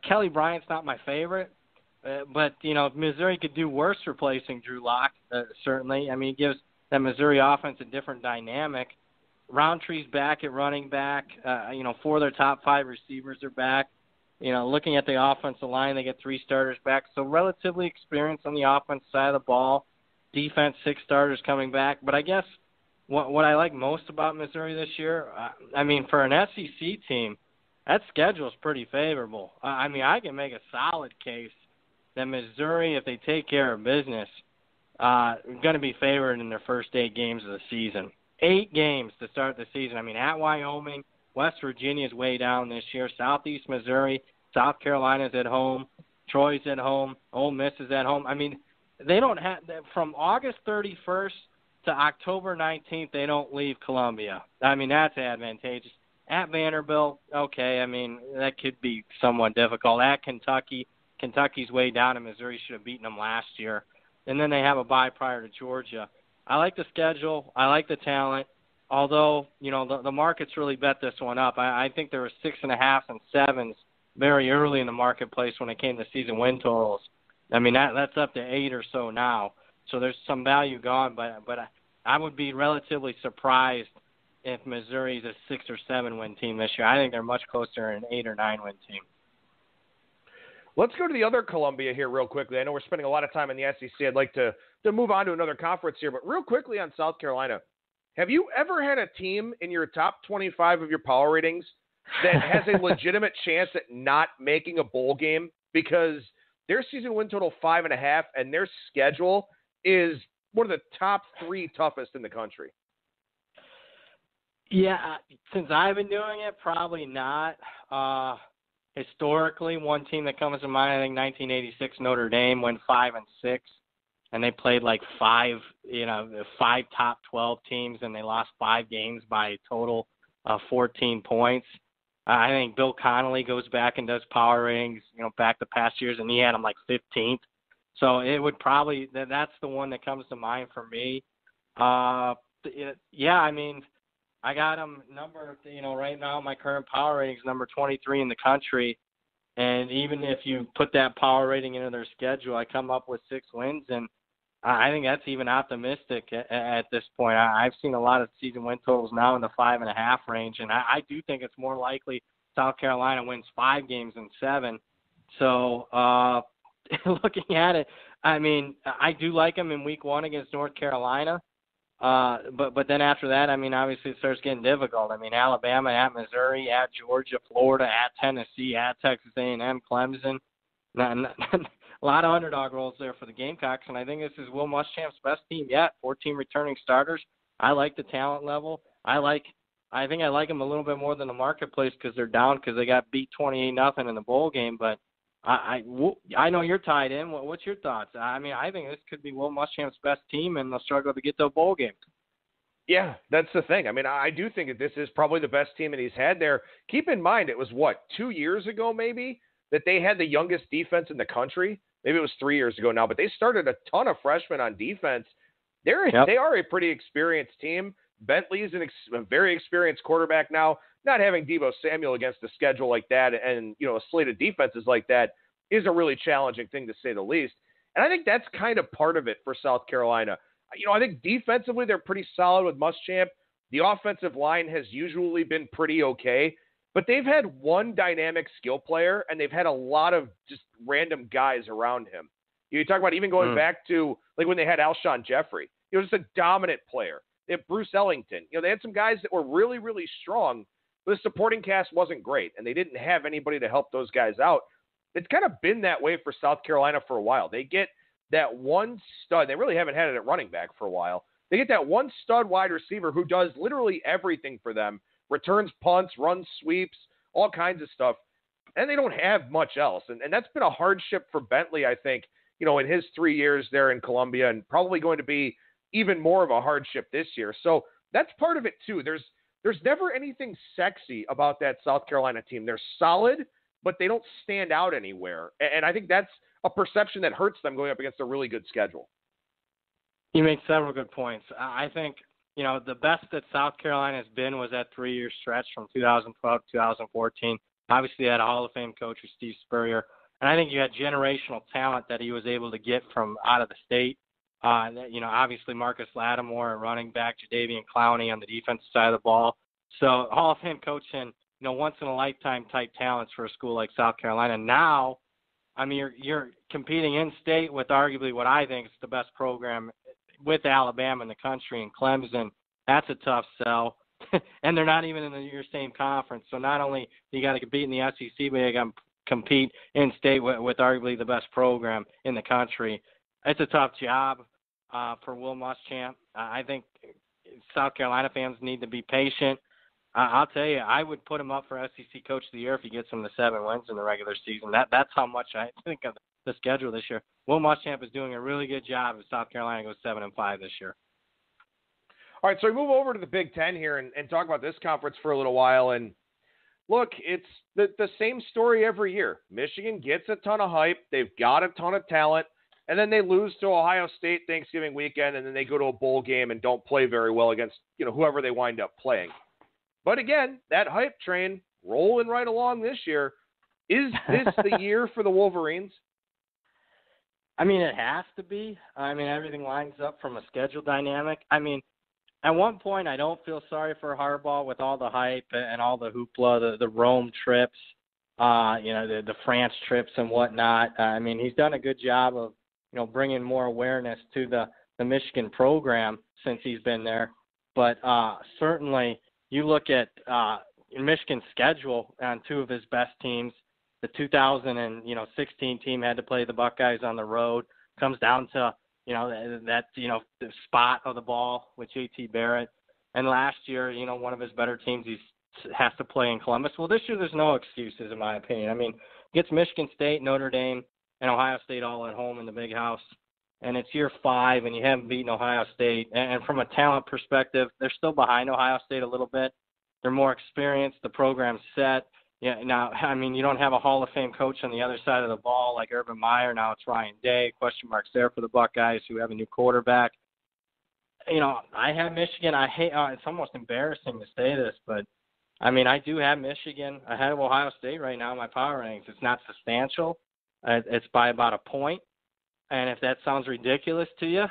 Kelly Bryant's not my favorite, but, Missouri could do worse replacing Drew Lock, certainly. I mean, he gives that Missouri offense a different dynamic. Roundtree's back at running back. 4 of their top 5 receivers are back. Looking at the offensive line, they get 3 starters back. So relatively experienced on the offense side of the ball. Defense, 6 starters coming back. But I guess what I like most about Missouri this year, for an SEC team, that schedule is pretty favorable. I can make a solid case that Missouri, if they take care of business, are going to be favored in their first 8 games of the season. 8 games to start the season. At Wyoming, West Virginia's way down this year. Southeast Missouri, South Carolina's at home. Troy's at home. Ole Miss is at home. They don't have – from August 31st to October 19th, they don't leave Columbia. That's advantageous. At Vanderbilt, okay, that could be somewhat difficult. At Kentucky's way down, and Missouri should have beaten them last year. And then they have a bye prior to Georgia. I like the schedule. I like the talent. Although, the market's really bet this one up. I think there were 6.5s and 7s very early in the marketplace when it came to season win totals. That's up to 8 or so now. So there's some value gone, but I would be relatively surprised if Missouri's a 6 or 7 win team this year. I think they're much closer to an 8 or 9 win team. Let's go to the other Columbia here real quickly. I know we're spending a lot of time in the SEC. I'd like to move on to another conference here, but real quickly on South Carolina. Have you ever had a team in your top 25 of your power ratings that has a legitimate chance at not making a bowl game because their season win total 5.5 and their schedule is one of the top 3 toughest in the country? Yeah, since I've been doing it, probably not. Historically, one team that comes to mind, I think 1986 Notre Dame went 5-6, and they played like 5 top 12 teams, and they lost 5 games by a total of 14 points. I think Bill Connolly goes back and does power ratings, back the past years, and he had them like 15th. So it would probably that's the one that comes to mind for me. I got them number, right now my current power rating is number 23 in the country. And even if you put that power rating into their schedule, I come up with 6 wins. And I think that's even optimistic at this point. I've seen a lot of season win totals now in the 5.5 range. And I do think it's more likely South Carolina wins 5 games than 7. So looking at it, I do like them in week 1 against North Carolina. But then after that, obviously it starts getting difficult. Alabama, at Missouri, at Georgia, Florida, at Tennessee, at Texas A&M, Clemson. A lot of underdog roles there for the Gamecocks, and I think this is Will Muschamp's best team yet. 14 returning starters. I like the talent level. I think I like them a little bit more than the marketplace because they're down because they got beat 28-0 in the bowl game. But I know you're tied in. What's your thoughts? I think this could be Will Muschamp's best team, and they'll struggle to get to a bowl game. Yeah, that's the thing. I do think that this is probably the best team that he's had there. Keep in mind, it was, 2 years ago maybe, that they had the youngest defense in the country? Maybe it was 3 years ago now, but they started a ton of freshmen on defense. They are a pretty experienced team. Bentley's a very experienced quarterback now. Not having Deebo Samuel against a schedule like that and, a slate of defenses like that is a really challenging thing to say the least. And I think that's kind of part of it for South Carolina. I think defensively they're pretty solid with Muschamp. The offensive line has usually been pretty okay, but they've had one dynamic skill player and they've had a lot of just random guys around him. You talk about even going back to like when they had Alshon Jeffrey. He was just a dominant player. They had Bruce Ellington. They had some guys that were really, really strong, but the supporting cast wasn't great, and they didn't have anybody to help those guys out. It's kind of been that way for South Carolina for a while. They get that one stud. They really haven't had it at running back for a while. They get that one stud wide receiver who does literally everything for them, returns punts, runs sweeps, all kinds of stuff, and they don't have much else. And that's been a hardship for Bentley, I think, in his 3 years there in Columbia, and probably going to be even more of a hardship this year. So that's part of it too. There's never anything sexy about that South Carolina team. They're solid. but they don't stand out anywhere. And I think that's a perception that hurts them going up against a really good schedule. You make several good points. I think, the best that South Carolina has been was that 3-year stretch from 2012 to 2014. Obviously, they had a Hall of Fame coach with Steve Spurrier. And I think you had generational talent that he was able to get from out of the state. Obviously Marcus Lattimore, running back, Jadeveon Clowney on the defensive side of the ball. So Hall of Fame coaching, once-in-a-lifetime type talents for a school like South Carolina. Now, you're competing in-state with arguably what I think is the best program with Alabama in the country and Clemson. That's a tough sell. And they're not even in your same conference. So not only you got to compete in the SEC, but you got to compete in-state with arguably the best program in the country. It's a tough job for Will Muschamp. I think South Carolina fans need to be patient. I'll tell you, I would put him up for SEC Coach of the Year if he gets him to 7 wins in the regular season. That's how much I think of the schedule this year. Will Muschamp is doing a really good job if South Carolina goes 7-5 this year. All right, so we move over to the Big Ten here and talk about this conference for a little while. And look, it's the same story every year. Michigan gets a ton of hype. They've got a ton of talent. And then they lose to Ohio State Thanksgiving weekend, and then they go to a bowl game and don't play very well against whoever they wind up playing. But again, that hype train rolling right along this year. Is this the year for the Wolverines? It has to be. Everything lines up from a schedule dynamic. At one point, I don't feel sorry for Harbaugh with all the hype and all the hoopla, the Rome trips, the France trips and whatnot. He's done a good job of, bringing more awareness to the Michigan program since he's been there. But certainly, you look at Michigan's schedule on 2 of his best teams. The 2016 team had to play the Buckeyes on the road. Comes down to the spot of the ball with J.T. Barrett. And last year, one of his better teams, he has to play in Columbus. Well, this year there's no excuses, in my opinion. Gets Michigan State, Notre Dame, and Ohio State all at home in the Big House. And it's year 5, and you haven't beaten Ohio State. And from a talent perspective, they're still behind Ohio State a little bit. They're more experienced. The program's set. Yeah. Now, you don't have a Hall of Fame coach on the other side of the ball like Urban Meyer. Now it's Ryan Day. Question marks there for the Buckeyes, who have a new quarterback. I have Michigan. I hate. It's almost embarrassing to say this, but I do have Michigan ahead of Ohio State right now in my power rankings. It's not substantial. It's by about a point. And if that sounds ridiculous to you,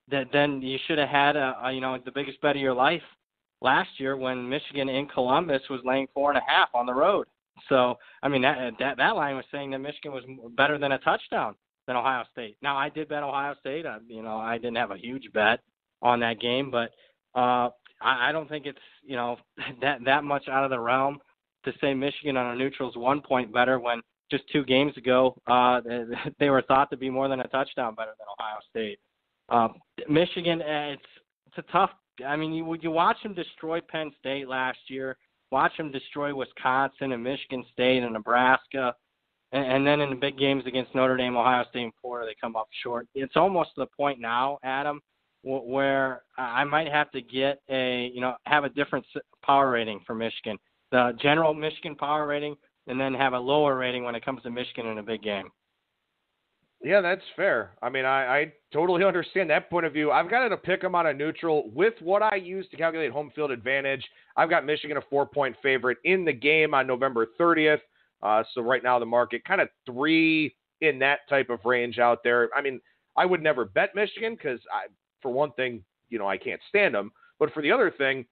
then you should have had the biggest bet of your life last year when Michigan in Columbus was laying 4.5 on the road. So, that line was saying that Michigan was better than a touchdown than Ohio State. Now, I did bet Ohio State. I didn't have a huge bet on that game, but I don't think it's, that much out of the realm to say Michigan on a neutral is 1 point better when just 2 games ago they were thought to be more than a touchdown better than Ohio State. Michigan, it's a tough. You watch them destroy Penn State last year, watch them destroy Wisconsin and Michigan State and Nebraska, and then in the big games against Notre Dame, Ohio State, and Florida, they come up short. It's almost to the point now, Adam, where I might have to get have a different power rating for Michigan. The general Michigan power rating, and then have a lower rating when it comes to Michigan in a big game. Yeah, that's fair. I totally understand that point of view. I've got to pick them on a neutral with what I use to calculate home field advantage. I've got Michigan a 4-point favorite in the game on November 30th. So right now the market kind of 3 in that type of range out there. I would never bet Michigan because, for one thing, I can't stand them. But for the other thing,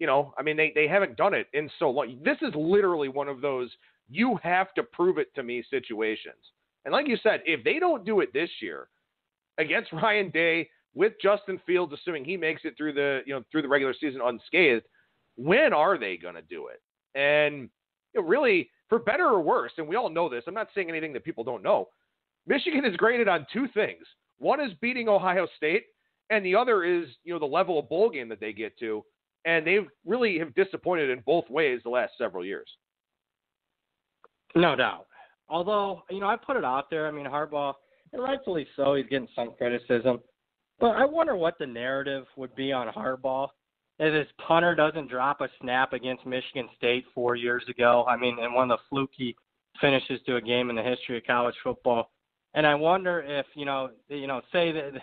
they haven't done it in so long. This is literally one of those you have to prove it to me situations. And like you said, if they don't do it this year against Ryan Day with Justin Fields, assuming he makes it through the regular season unscathed, when are they going to do it? And really, for better or worse, and we all know this, I'm not saying anything that people don't know, Michigan is graded on 2 things. One is beating Ohio State, and the other is, the level of bowl game that they get to. And they really have disappointed in both ways the last several years. No doubt. Although, I put it out there. Harbaugh, and rightfully so, he's getting some criticism. But I wonder what the narrative would be on Harbaugh if this punter doesn't drop a snap against Michigan State 4 years ago. I mean, and one of the fluky finishes to a game in the history of college football. And I wonder if, say that,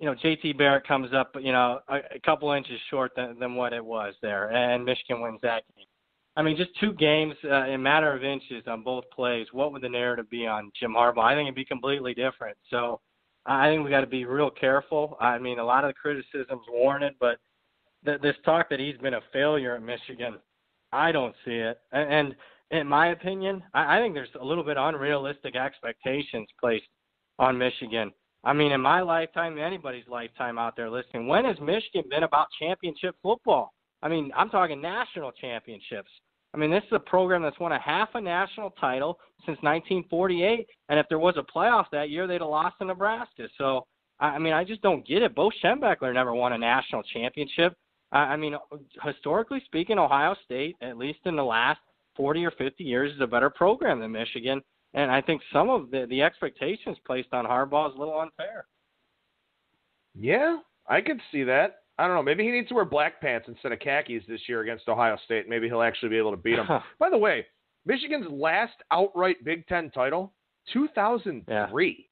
JT Barrett comes up, a couple inches short than what it was there, and Michigan wins that game. I mean, just 2 games in a matter of inches on both plays. What would the narrative be on Jim Harbaugh? I think it'd be completely different. So I think we got to be real careful. I mean, a lot of the criticism's warranted, but this talk that he's been a failure at Michigan, I don't see it. And in my opinion, I think there's a little bit unrealistic expectations placed on Michigan. I mean, in my lifetime, anybody's lifetime out there listening, when has Michigan been about championship football? I mean, I'm talking national championships. I mean, this is a program that's won a half a national title since 1948, and if there was a playoff that year, they'd have lost to Nebraska. So, I mean, I just don't get it. Bo Schembechler never won a national championship. I mean, historically speaking, Ohio State, at least in the last 40 or 50 years, is a better program than Michigan, and I think some of the expectations placed on Harbaugh is a little unfair. Yeah, I could see that. I don't know. Maybe he needs to wear black pants instead of khakis this year against Ohio State. Maybe he'll actually be able to beat them. By the way, Michigan's last outright Big Ten title, 2003. Yeah.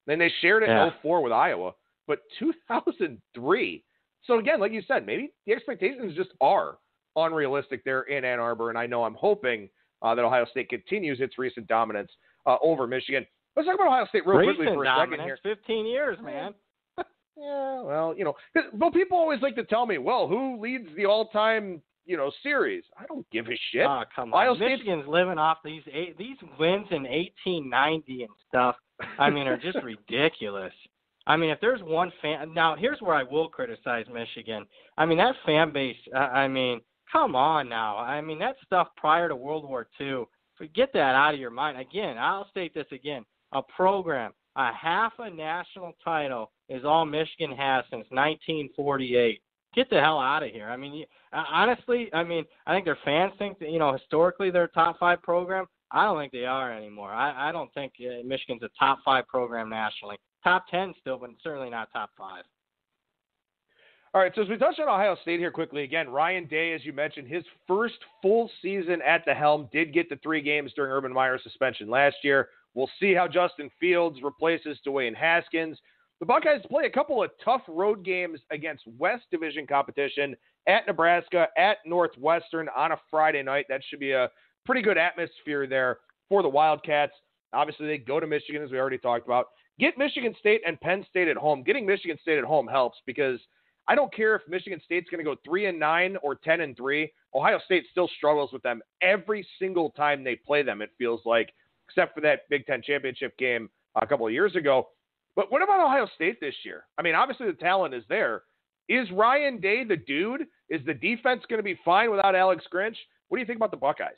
Then they shared it in 2004 with Iowa, but 2003. So, again, like you said, maybe the expectations just are unrealistic there in Ann Arbor, and I know I'm hoping that Ohio State continues its recent dominance over Michigan. Let's talk about Ohio State real quickly for a second here. 15 years, man. Yeah, well, but people always like to tell me, well, who leads the all-time, series? I don't give a shit. Oh, come on. Michigan's living off these wins in 1890 and stuff. I mean, are just ridiculous. I mean, if there's one fan – now, here's where I will criticize Michigan. I mean, that fan base, come on now. I mean, that stuff prior to World War II, forget that out of your mind. Again, I'll state this again. A program, a half a national title is all Michigan has since 1948. Get the hell out of here. I mean, honestly, I think their fans think that, historically they're a top 5 program. I don't think they are anymore. I don't think Michigan's a top 5 program nationally. Top 10 still, but certainly not top 5. All right, so as we touch on Ohio State here quickly, again, Ryan Day, as you mentioned, his first full season at the helm, did get to 3 games during Urban Meyer's suspension last year. We'll see how Justin Fields replaces Dwayne Haskins. The Buckeyes play a couple of tough road games against West Division competition at Nebraska, at Northwestern on a Friday night. That should be a pretty good atmosphere there for the Wildcats. Obviously, they go to Michigan, as we already talked about. Get Michigan State and Penn State at home. Getting Michigan State at home helps because I don't care if Michigan State's going to go 3-9 or 10-3. Ohio State still struggles with them every single time they play them, it feels like, except for that Big Ten championship game a couple of years ago. But what about Ohio State this year? I mean, obviously the talent is there. Is Ryan Day the dude? Is the defense going to be fine without Alex Grinch? What do you think about the Buckeyes?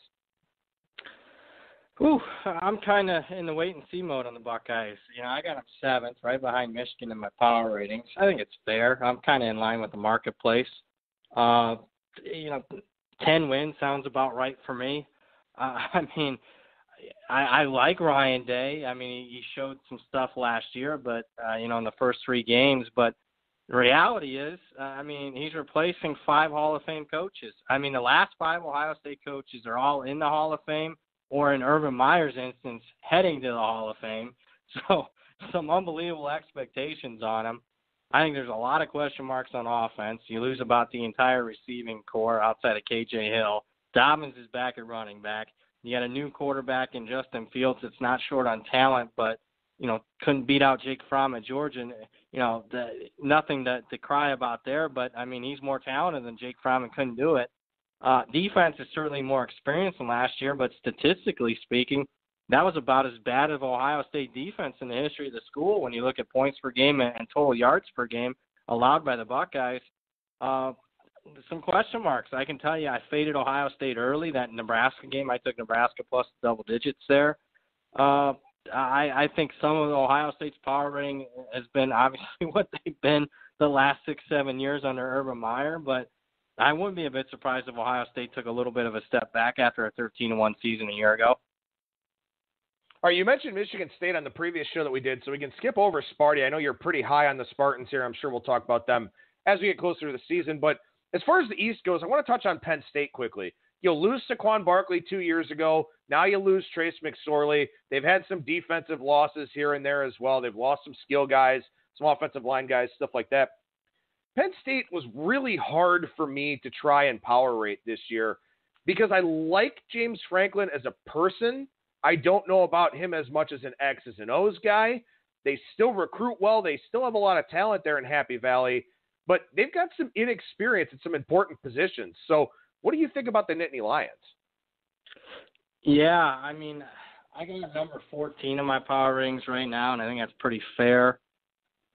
I'm kind of in the wait-and-see mode on the Buckeyes. I got them 7th, right behind Michigan in my power ratings. I think it's fair. I'm kind of in line with the marketplace. 10 wins sounds about right for me. I like Ryan Day. I mean, he showed some stuff last year, but, in the first 3 games. But the reality is, he's replacing 5 Hall of Fame coaches. The last 5 Ohio State coaches are all in the Hall of Fame, or in Urban Meyer's instance, heading to the Hall of Fame. So some unbelievable expectations on him. I think there's a lot of question marks on offense. You lose about the entire receiving core outside of K.J. Hill. Dobbins is back at running back. You got a new quarterback in Justin Fields that's not short on talent, but, couldn't beat out Jake Fromm at Georgia. Nothing to cry about there, but, he's more talented than Jake Fromm and couldn't do it. Defense is certainly more experienced than last year, but statistically speaking, that was about as bad of Ohio State defense in the history of the school when you look at points per game and total yards per game allowed by the Buckeyes. Some question marks. I can tell you I faded Ohio State early. That Nebraska game, I took Nebraska plus double digits there. I think some of Ohio State's power rating has been obviously what they've been the last 6-7 years under Urban Meyer, but I wouldn't be a bit surprised if Ohio State took a little bit of a step back after a 13-1 season a year ago. All right, you mentioned Michigan State on the previous show that we did, so we can skip over Sparty. I know you're pretty high on the Spartans here. I'm sure we'll talk about them as we get closer to the season. But As far as the East goes, I want to touch on Penn State quickly. You lose Saquon Barkley 2 years ago. Now you lose Trace McSorley. They've had some defensive losses here and there as well. They've lost some skill guys, some offensive line guys, stuff like that. Penn State was really hard for me to try and power rate this year because I like James Franklin as a person. I don't know about him as much as an X's and O's guy. They still recruit well. They still have a lot of talent there in Happy Valley, but they've got some inexperience in some important positions. So what do you think about the Nittany Lions? Yeah, I mean, I got number 14 in my power ratings right now, and I think that's pretty fair.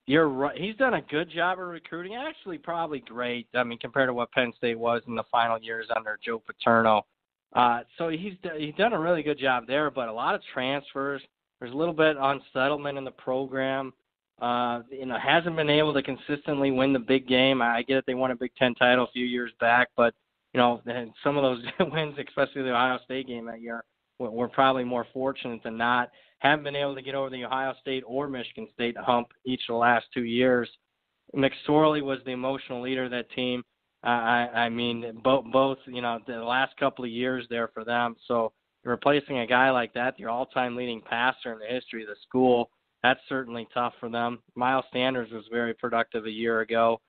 You're right. He's done a good job of recruiting, actually probably great, I mean, compared to what Penn State was in the final years under Joe Paterno. So he's done a really good job there, but a lot of transfers. There's a little bit unsettlement in the program. Hasn't been able to consistently win the big game. I get it, they won a Big Ten title a few years back, but some of those wins, especially the Ohio State game that year, were probably more fortunate than not. Haven't been able to get over the Ohio State or Michigan State hump each of the last 2 years. McSorley was the emotional leader of that team. I mean, both, the last couple of years there for them. So replacing a guy like that, your all-time leading passer in the history of the school, that's certainly tough for them. Miles Sanders was very productive a year ago.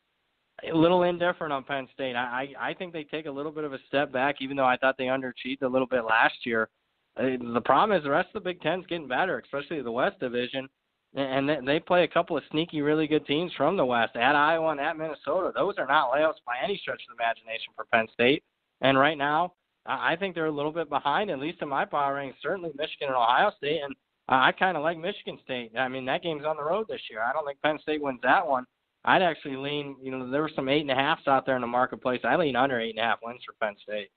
A little indifferent on Penn State. I think they take a little bit of a step back, even though I thought they underachieved a little bit last year. The problem is the rest of the Big Ten's getting better, especially the West Division, and they play a couple of sneaky, really good teams from the West, at Iowa and at Minnesota. Those are not layups by any stretch of the imagination for Penn State. And right now, I think they're a little bit behind, at least in my power rankings, certainly Michigan and Ohio State, and I kind of like Michigan State. I mean, that game's on the road this year. I don't think Penn State wins that one. I'd actually lean, there were some 8.5s out there in the marketplace. I lean under 8.5 wins for Penn State.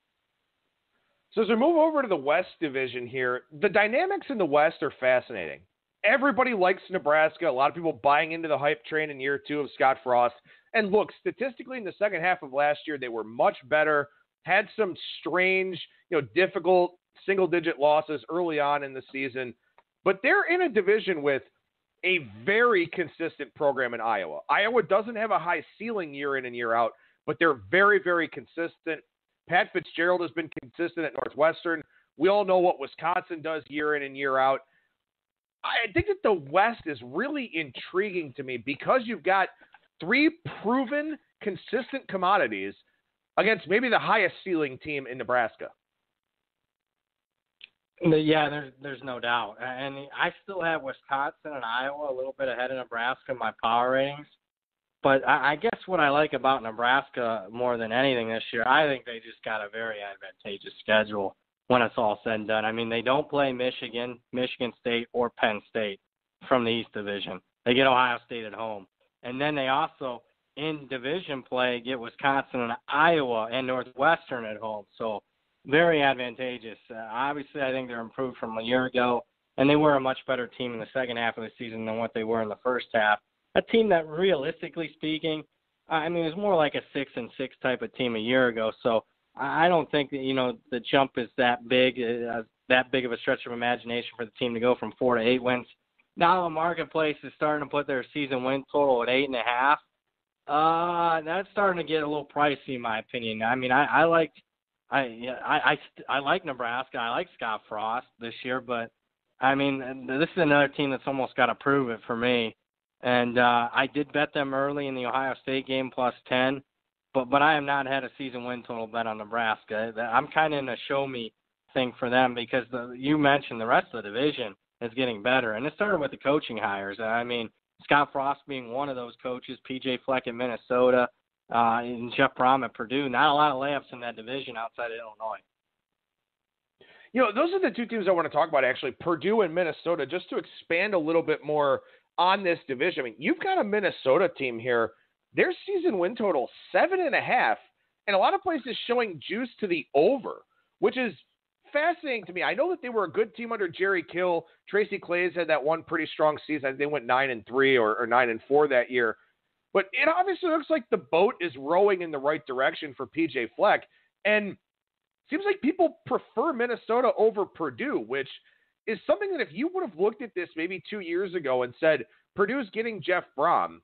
So as we move over to the West Division here, the dynamics in the West are fascinating. Everybody likes Nebraska. A lot of people buying into the hype train in year 2 of Scott Frost. And look, statistically in the second half of last year, they were much better, had some strange, difficult single-digit losses early on in the season. But they're in a division with a very consistent program in Iowa. Iowa doesn't have a high ceiling year in and year out, but they're very, very consistent. Pat Fitzgerald has been consistent at Northwestern. We all know what Wisconsin does year in and year out. I think that the West is really intriguing to me because you've got 3 proven, consistent commodities against maybe the highest ceiling team in Nebraska. Yeah, there's no doubt. And I still have Wisconsin and Iowa a little bit ahead of Nebraska in my power ratings. But I guess what I like about Nebraska more than anything this year, I think they just got a very advantageous schedule when it's all said and done. I mean, they don't play Michigan, Michigan State, or Penn State from the East Division. They get Ohio State at home. And then they also, in division play, get Wisconsin and Iowa and Northwestern at home. So very advantageous. Obviously, I think they're improved from a year ago, and they were a much better team in the second half of the season than what they were in the first half. A team that, realistically speaking, I mean, it was more like a 6-6 type of team a year ago. So I don't think that, the jump is that big of a stretch of imagination for the team to go from 4 to 8 wins. Now the marketplace is starting to put their season win total at 8.5. That's starting to get a little pricey, in my opinion. I mean, I like Nebraska. I like Scott Frost this year, but I mean, this is another team that's almost got to prove it for me. And I did bet them early in the Ohio State game +10, but I have not had a season win total bet on Nebraska. I'm kind of in a show me thing for them because you mentioned the rest of the division is getting better. And it started with the coaching hires. I mean, Scott Frost being one of those coaches, P.J. Fleck in Minnesota, and Jeff Brom at Purdue. Not a lot of layups in that division outside of Illinois. Those are the 2 teams I want to talk about, actually, Purdue and Minnesota, just to expand a little bit more on this division. I mean, you've got a Minnesota team here. Their season win total 7.5, and a lot of places showing juice to the over, which is fascinating to me. I know that they were a good team under Jerry Kill. Tracy Claeys had that one pretty strong season. I think they went 9-3 or 9-4 that year. But it obviously looks like the boat is rowing in the right direction for P.J. Fleck, and it seems like people prefer Minnesota over Purdue, which is something that if you would have looked at this maybe 2 years ago and said, Purdue's getting Jeff Brom,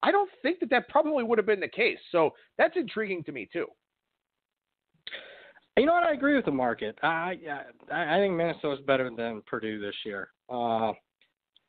I don't think that probably would have been the case. So that's intriguing to me too. You know what? I agree with the market. I think Minnesota's better than Purdue this year.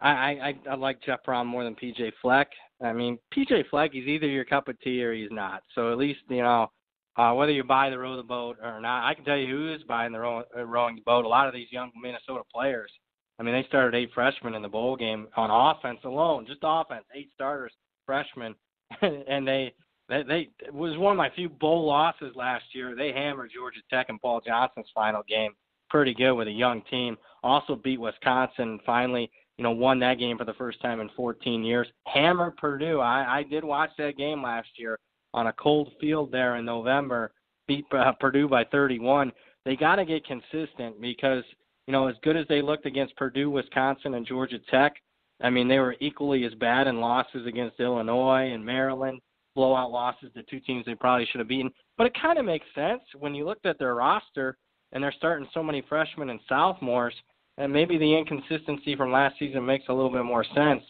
I like Jeff Brown more than PJ Fleck. I mean, PJ Fleck, he's either your cup of tea or he's not. So at least, whether you buy the row the boat or not, I can tell you who is buying the rowing the boat. A lot of these young Minnesota players. I mean, they started 8 freshmen in the bowl game on offense alone, just offense, 8 starters, freshmen, and they it was one of my few bowl losses last year. They hammered Georgia Tech in Paul Johnson's final game, pretty good with a young team. Also beat Wisconsin, finally, won that game for the first time in 14 years. Hammered Purdue. I did watch that game last year on a cold field there in November, beat Purdue by 31. They got to get consistent because, as good as they looked against Purdue, Wisconsin, and Georgia Tech, I mean, they were equally as bad in losses against Illinois and Maryland, blowout losses to 2 teams they probably should have beaten. But it kind of makes sense when you looked at their roster and they're starting so many freshmen and sophomores, and maybe the inconsistency from last season makes a little bit more sense.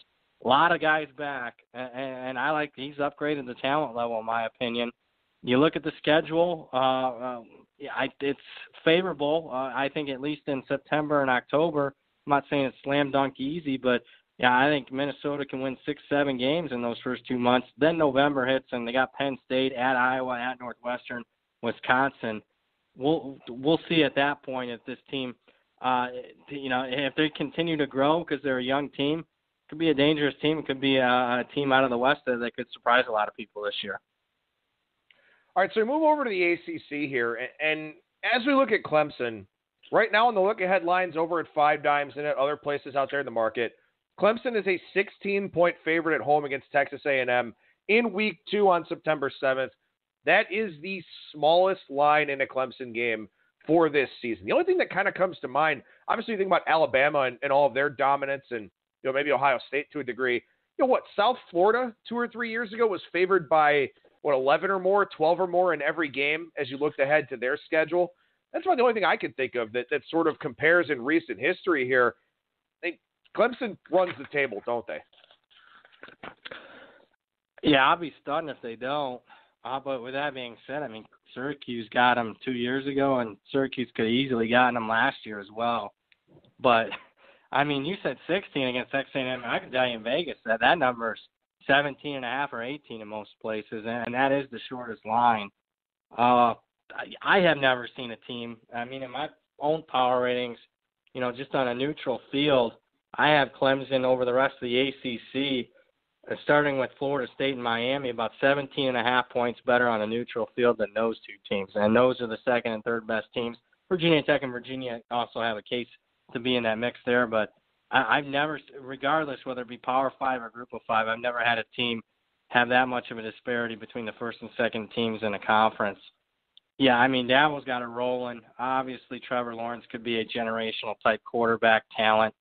A lot of guys back, and I like he's upgraded the talent level, in my opinion. You look at the schedule, it's favorable, I think, at least in September and October. I'm not saying it's slam dunk easy, but yeah, I think Minnesota can win 6-7 games in those first 2 months. Then November hits, and they got Penn State, at Iowa, at Northwestern, Wisconsin. We'll see at that point if this team, if they continue to grow because they're a young team, it could be a dangerous team. It could be a team out of the West that could surprise a lot of people this year. All right, so we move over to the ACC here, and as we look at Clemson, right now in the look-ahead lines over at 5 Dimes and at other places out there in the market, Clemson is a 16-point favorite at home against Texas A&M in Week 2 on September 7th. That is the smallest line in a Clemson game for this season. The only thing that kind of comes to mind, obviously you think about Alabama and all of their dominance and maybe Ohio State to a degree. South Florida 2 or 3 years ago was favored by, 11 or more, 12 or more in every game as you looked ahead to their schedule. That's about the only thing I can think of that sort of compares in recent history here. Clemson runs the table, don't they? Yeah, I'll be stunned if they don't. But with that being said, I mean, Syracuse got them 2 years ago, and Syracuse could have easily gotten them last year as well. But, I mean, you said 16 against Texas A&M. I can tell you in Vegas that number is 17.5 or 18 in most places, and that is the shortest line. I have never seen a team, I mean, in my own power ratings, just on a neutral field, I have Clemson over the rest of the ACC, starting with Florida State and Miami, about 17.5 points better on a neutral field than those 2 teams. And those are the second and third best teams. Virginia Tech and Virginia also have a case to be in that mix there. But I've never, regardless whether it be Power 5 or Group of 5, I've never had a team have that much of a disparity between the first and second teams in a conference. Yeah, I mean, Dabo's got it rolling. Obviously, Trevor Lawrence could be a generational type quarterback talent.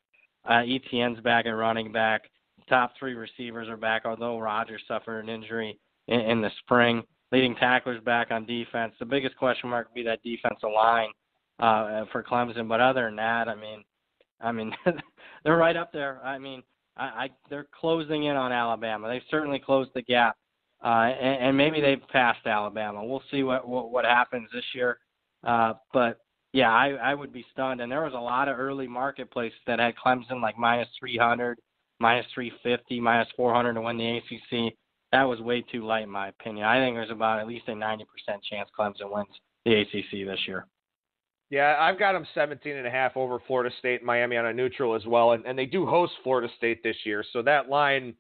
Etienne's back at running back. Top 3 receivers are back, although Rodgers suffered an injury in the spring. Leading tacklers back on defense. The biggest question mark would be that defensive line for Clemson. But other than that, I mean, they're right up there. I mean, they're closing in on Alabama. They've certainly closed the gap, and maybe they've passed Alabama. We'll see what happens this year. But yeah, I would be stunned. And there was a lot of early marketplaces that had Clemson like minus 300, minus 350, minus 400 to win the ACC. That was way too light, in my opinion. I think there's about at least a 90% chance Clemson wins the ACC this year. Yeah, I've got them 17.5 over Florida State and Miami on a neutral as well. And they do host Florida State this year. So that line,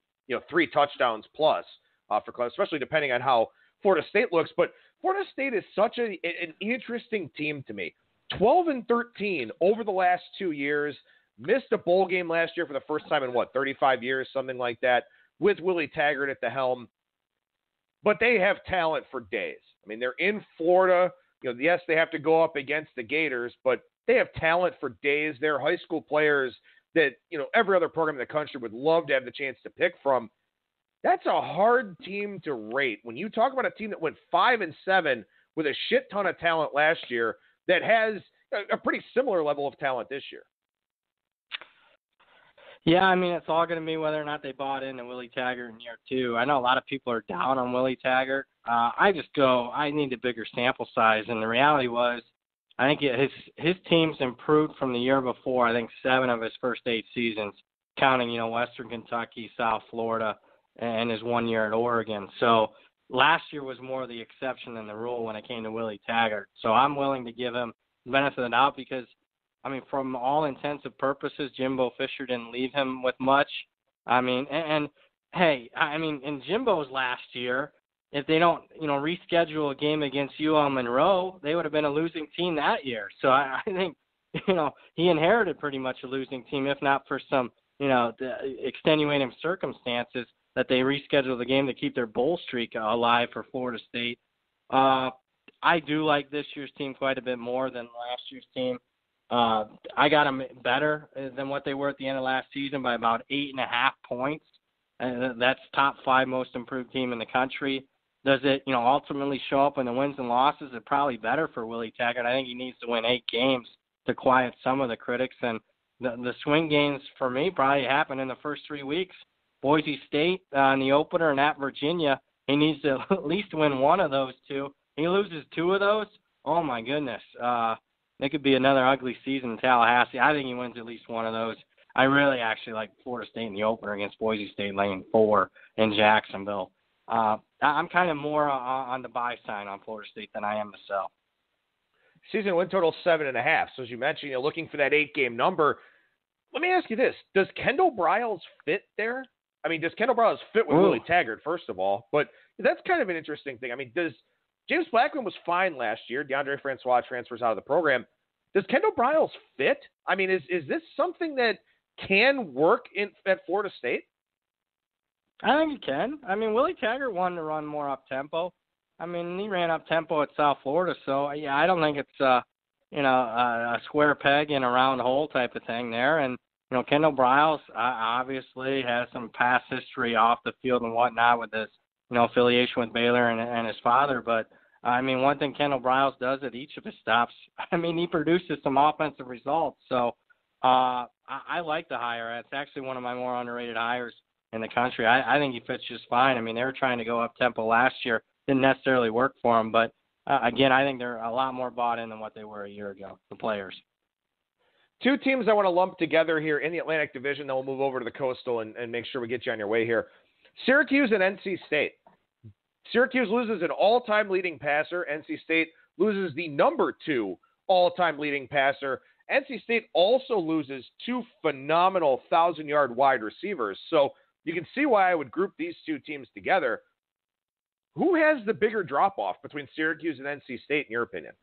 3 touchdowns plus for Clemson, especially depending on how Florida State looks. But Florida State is such an interesting team to me. 12-13 over the last 2 years. Missed a bowl game last year for the first time in 35 years, something like that, with Willie Taggart at the helm. But they have talent for days. I mean, they're in Florida. Yes, they have to go up against the Gators, but they have talent for days. They're high school players that, every other program in the country would love to have the chance to pick from. That's a hard team to rate. When you talk about a team that went 5-7 with a shit ton of talent last year that has a pretty similar level of talent this year. Yeah, I mean, it's all going to be whether or not they bought into Willie Taggart in year 2. I know a lot of people are down on Willie Taggart. I need a bigger sample size. And the reality was, I think his team's improved from the year before. I think 7 of his first 8 seasons, counting, Western Kentucky, South Florida, and his 1 year at Oregon. So last year was more the exception than the rule when it came to Willie Taggart. So I'm willing to give him the benefit of the doubt because, I mean, from all intents and purposes, Jimbo Fisher didn't leave him with much. I mean, and hey, I mean, in Jimbo's last year, if they don't, reschedule a game against UL Monroe, they would have been a losing team that year. So I think, he inherited pretty much a losing team, if not for some, the extenuating circumstances that they rescheduled the game to keep their bowl streak alive for Florida State. I do like this year's team quite a bit more than last year's team. I got them better than what they were at the end of last season by about 8.5 points. And that's top 5 most improved team in the country. Does it, ultimately show up in the wins and losses? It's probably better for Willie Taggart. I think he needs to win 8 games to quiet some of the critics. And the swing games for me probably happen in the first 3 weeks. Boise State in the opener and at Virginia, he needs to at least win one of those 2. He loses 2 of those. Oh my goodness. It could be another ugly season in Tallahassee. I think he wins at least one of those. I really actually like Florida State in the opener against Boise State laying 4 in Jacksonville. I'm kind of more on the buy side on Florida State than I am the sell. Season win total 7.5. So as you mentioned, you're looking for that 8-game number. Let me ask you this. Does Kendall Briles fit there? I mean, does Kendall Briles fit with Willie Taggart, first of all? But that's kind of an interesting thing. I mean, James Blackman was fine last year. DeAndre Francois transfers out of the program. Does Kendall Briles fit? I mean, is this something that can work at Florida State? I think it can. I mean, Willie Taggart wanted to run more up-tempo. I mean, he ran up-tempo at South Florida, so, yeah, I don't think it's, a square peg in a round hole type of thing there. And, Kendall Briles obviously has some past history off the field and whatnot with his, affiliation with Baylor and his father. But, I mean, one thing Kendall Briles does at each of his stops, I mean, he produces some offensive results. So I like the hire. It's actually one of my more underrated hires in the country. I think he fits just fine. I mean, they were trying to go up-tempo last year. Didn't necessarily work for them. But, again, I think they're a lot more bought in than what they were a year ago, the players. 2 teams I want to lump together here in the Atlantic Division, then we'll move over to the Coastal and make sure we get you on your way here. Syracuse and NC State. Syracuse loses an all-time leading passer. NC State loses the number 2 all-time leading passer. NC State also loses 2 phenomenal 1,000-yard wide receivers. So you can see why I would group these 2 teams together. Who has the bigger drop-off between Syracuse and NC State, in your opinion?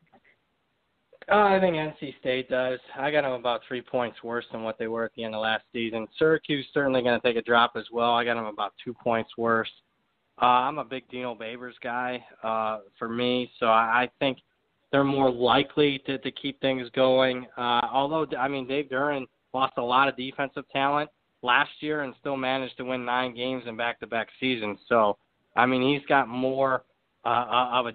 I think NC State does. I got them about 3 points worse than what they were at the end of last season. Syracuse certainly going to take a drop as well. I got them about 2 points worse. I'm a big Dino Babers guy for me, so I think they're more likely to keep things going. Although, I mean, Dave Duran lost a lot of defensive talent last year and still managed to win 9 games in back-to-back seasons. So, I mean, he's got more of a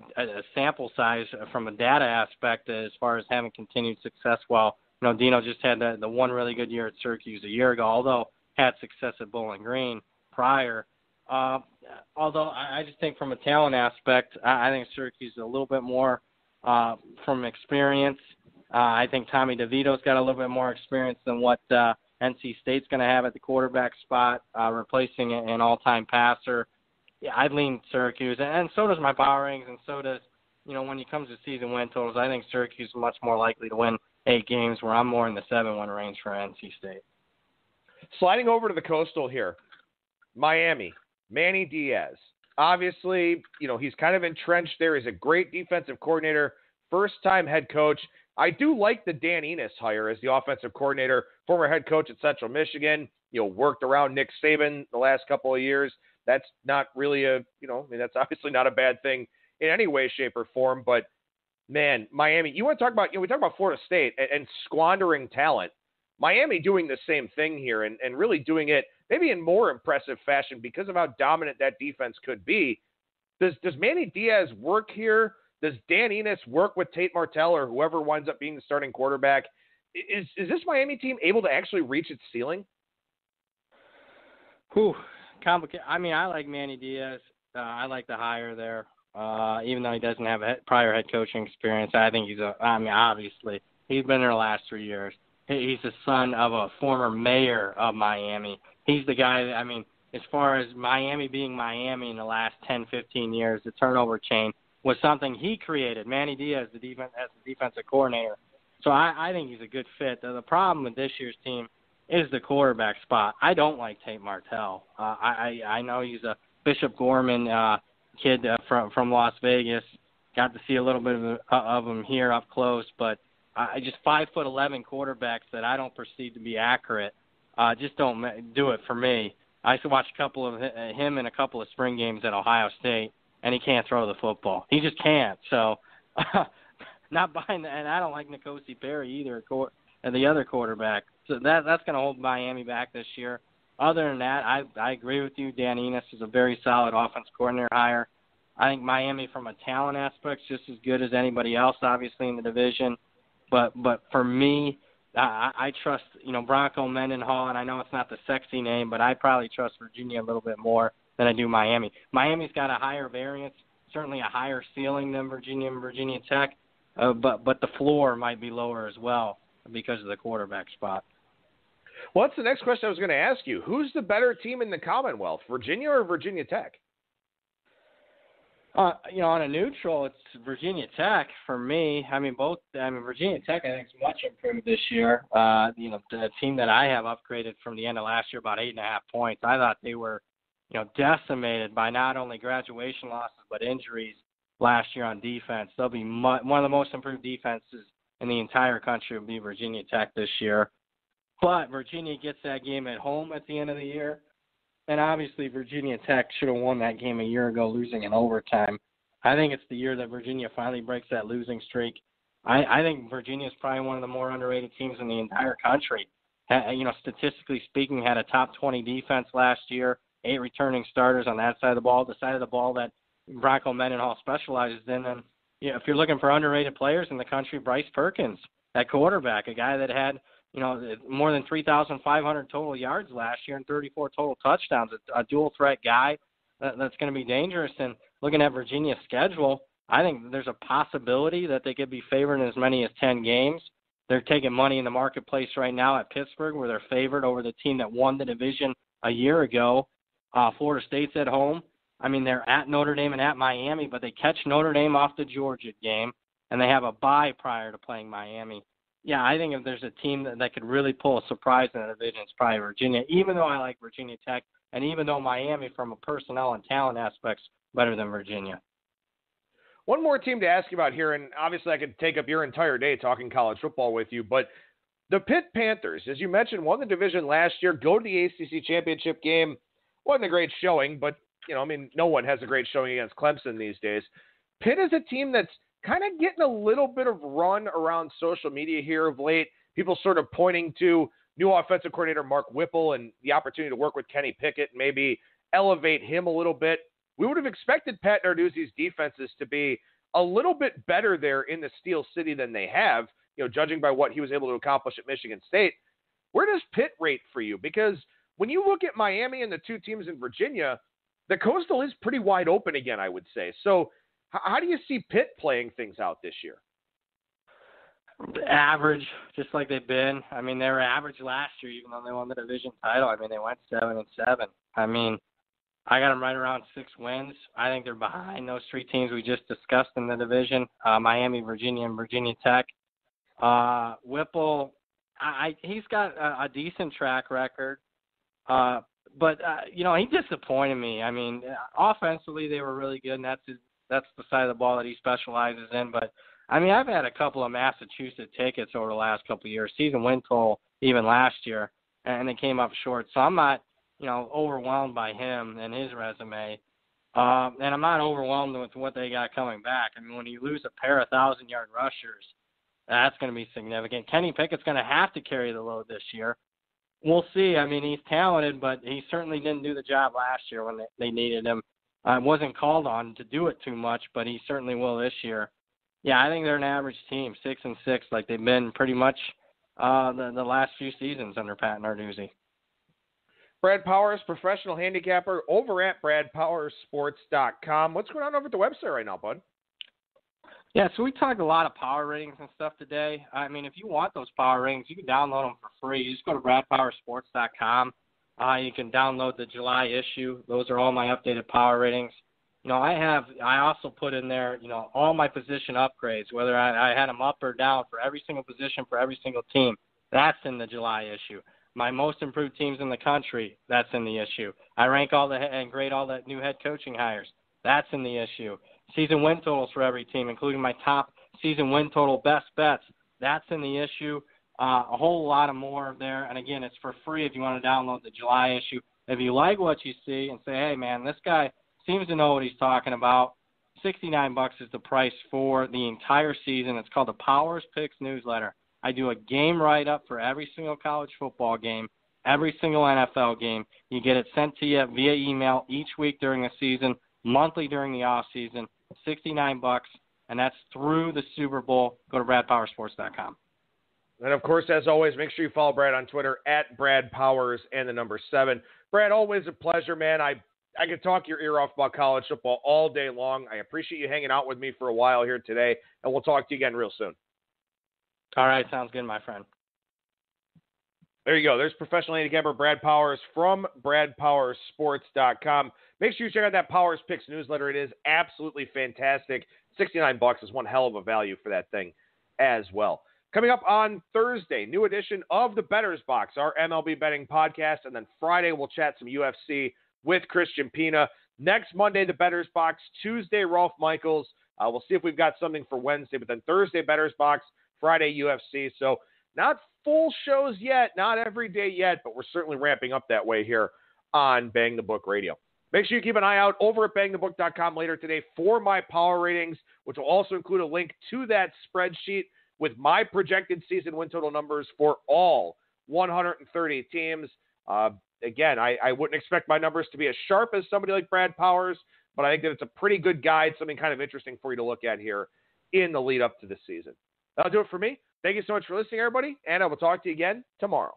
sample size from a data aspect as far as having continued success. While Dino just had the one really good year at Syracuse a year ago, although had success at Bowling Green prior. Although I just think from a talent aspect, I think Syracuse is a little bit more from experience. I think Tommy DeVito's got a little bit more experience than what NC State's going to have at the quarterback spot, replacing an all-time passer. Yeah, I'd lean Syracuse, and so does my power ratings, and so does, when it comes to season win totals, I think Syracuse is much more likely to win 8 games, where I'm more in the 7-1 range for NC State. Sliding over to the Coastal here, Miami, Manny Diaz. Obviously, he's kind of entrenched there. He's a great defensive coordinator, first-time head coach. I do like the Dan Enos hire as the offensive coordinator, former head coach at Central Michigan, worked around Nick Saban the last couple of years. That's not really that's obviously not a bad thing in any way, shape, or form. But, man, Miami, you want to talk about, we talk about Florida State and squandering talent. Miami doing the same thing here and really doing it maybe in more impressive fashion because of how dominant that defense could be. Does Manny Diaz work here? Does Dan Enos work with Tate Martell or whoever winds up being the starting quarterback? Is this Miami team able to actually reach its ceiling? Whew, complicated. I mean, I like Manny Diaz. I like the hire there. Even though he doesn't have prior head coaching experience, I think obviously, he's been there the last 3 years. He's the son of a former mayor of Miami. He's the guy that, as far as Miami being Miami in the last 10, 15 years, the turnover chain was something he created. Manny Diaz as the defensive coordinator. So I think he's a good fit. The problem with this year's team is the quarterback spot. I don't like Tate Martell. I know he's a Bishop Gorman kid from Las Vegas. Got to see a little bit of him here up close, but just 5'11" quarterbacks that I don't perceive to be accurate just don't do it for me. I used to watch a couple of him in a couple of spring games at Ohio State, and he can't throw the football. He just can't. So, not buying that. And I don't like N'Kosi Perry either, and the other quarterback. So that's going to hold Miami back this year. Other than that, I agree with you. Dan Enos is a very solid offense coordinator hire. I think Miami, from a talent aspect, is just as good as anybody else, obviously, in the division. But for me, I trust, Bronco Mendenhall, and I know it's not the sexy name, but I probably trust Virginia a little bit more than I do Miami. Miami's got a higher variance, certainly a higher ceiling than Virginia and Virginia Tech, but the floor might be lower as well because of the quarterback spot. Well, that's the next question I was going to ask you. Who's the better team in the Commonwealth, Virginia or Virginia Tech? On a neutral, it's Virginia Tech for me. Virginia Tech, I think, is much improved this year. The team that I have upgraded from the end of last year about 8.5 points. I thought they were, decimated by not only graduation losses but injuries last year on defense. They'll be one of the most improved defenses in the entire country will be Virginia Tech this year. But Virginia gets that game at home at the end of the year. And obviously Virginia Tech should have won that game a year ago, losing in overtime. I think it's the year that Virginia finally breaks that losing streak. I think Virginia is probably one of the more underrated teams in the entire country. Statistically speaking, had a top 20 defense last year, 8 returning starters on that side of the ball, the side of the ball that Bronco Mendenhall specializes in. And if you're looking for underrated players in the country, Bryce Perkins, that quarterback, a guy that had more than 3,500 total yards last year and 34 total touchdowns, a dual threat guy that's going to be dangerous. And looking at Virginia's schedule, I think there's a possibility that they could be favored in as many as 10 games. They're taking money in the marketplace right now at Pittsburgh, where they're favored over the team that won the division a year ago. Florida State's at home. They're at Notre Dame and at Miami, but they catch Notre Dame off the Georgia game, and they have a bye prior to playing Miami. Yeah, I think if there's a team that could really pull a surprise in the division, it's probably Virginia, even though I like Virginia Tech, and even though Miami, from a personnel and talent aspects, better than Virginia. One more team to ask you about here, and obviously I could take up your entire day talking college football with you, but the Pitt Panthers, as you mentioned, won the division last year, go to the ACC championship game. Wasn't a great showing, but, no one has a great showing against Clemson these days. Pitt is a team that's kind of getting a little bit of run around social media here of late. People sort of pointing to new offensive coordinator Mark Whipple and the opportunity to work with Kenny Pickett and maybe elevate him a little bit. We would have expected Pat Narduzzi's defenses to be a little bit better there in the Steel City than they have, judging by what he was able to accomplish at Michigan State. Where does Pitt rate for you? Because when you look at Miami and the two teams in Virginia, the Coastal is pretty wide open again, I would say. So how do you see Pitt playing things out this year? Average, just like they've been. They were average last year, even though they won the division title. They went 7-7. I got them right around 6 wins. I think they're behind those 3 teams we just discussed in the division, Miami, Virginia, and Virginia Tech. Whipple, he's got a decent track record. But he disappointed me. Offensively, they were really good, and that's the side of the ball that he specializes in. But, I've had a couple of Massachusetts tickets over the last couple of years, season win total even last year, and they came up short. So I'm not, overwhelmed by him and his resume. And I'm not overwhelmed with what they got coming back. When you lose a pair of 1,000-yard rushers, that's going to be significant. Kenny Pickett's going to have to carry the load this year. We'll see. He's talented, but he certainly didn't do the job last year when they needed him. Wasn't called on to do it too much, but he certainly will this year. Yeah, I think they're an average team, 6-6, like they've been pretty much the last few seasons under Pat Narduzzi. Brad Powers, professional handicapper over at bradpowersports.com. What's going on over at the website right now, bud? Yeah, so we talked a lot of power ratings and stuff today. I mean, if you want those power ratings, you can download them for free. You just go to bradpowersports.com. You can download the July issue. Those are all my updated power ratings. You know, I also put in there, you know, all my position upgrades, whether I had them up or down for every single position for every single team. That's in the July issue. My most improved teams in the country, that's in the issue. I rank and grade all the new head coaching hires. That's in the issue. Season win totals for every team, including my top season win total best bets. That's in the issue. A whole lot of more there. And, again, it's for free if you want to download the July issue. If you like what you see and say, hey, man, this guy seems to know what he's talking about, $69 is the price for the entire season. It's called the Powers Picks newsletter. I do a game write-up for every single college football game, every single NFL game. You get it sent to you via email each week during the season, monthly during the off season. $69, and that's through the Super Bowl. Go to bradpowersports.com. And, of course, as always, make sure you follow Brad on Twitter at BradPowers and the number 7. Brad, always a pleasure, man. I could talk your ear off about college football all day long. I appreciate you hanging out with me for a while here today, and we'll talk to you again real soon. All right, sounds good, my friend. There you go. There's professional handicapper Brad Powers from bradpowersports.com. Make sure you check out that Powers Picks newsletter. It is absolutely fantastic. $69 is one hell of a value for that thing as well. Coming up on Thursday, new edition of the Bettor's Box, our MLB betting podcast. And then Friday, we'll chat some UFC with Christian Pina. Next Monday, the Bettor's Box. Tuesday, Rolf Michaels. We'll see if we've got something for Wednesday. But then Thursday, Bettor's Box. Friday, UFC. So not full shows yet, not every day yet, but we're certainly ramping up that way here on Bang the Book Radio. Make sure you keep an eye out over at bangthebook.com later today for my power ratings, which will also include a link to that spreadsheet with my projected season win total numbers for all 130 teams. Again, I wouldn't expect my numbers to be as sharp as somebody like Brad Powers, but I think that it's a pretty good guide, something kind of interesting for you to look at here in the lead up to the season. That'll do it for me. Thank you so much for listening, everybody, and I will talk to you again tomorrow.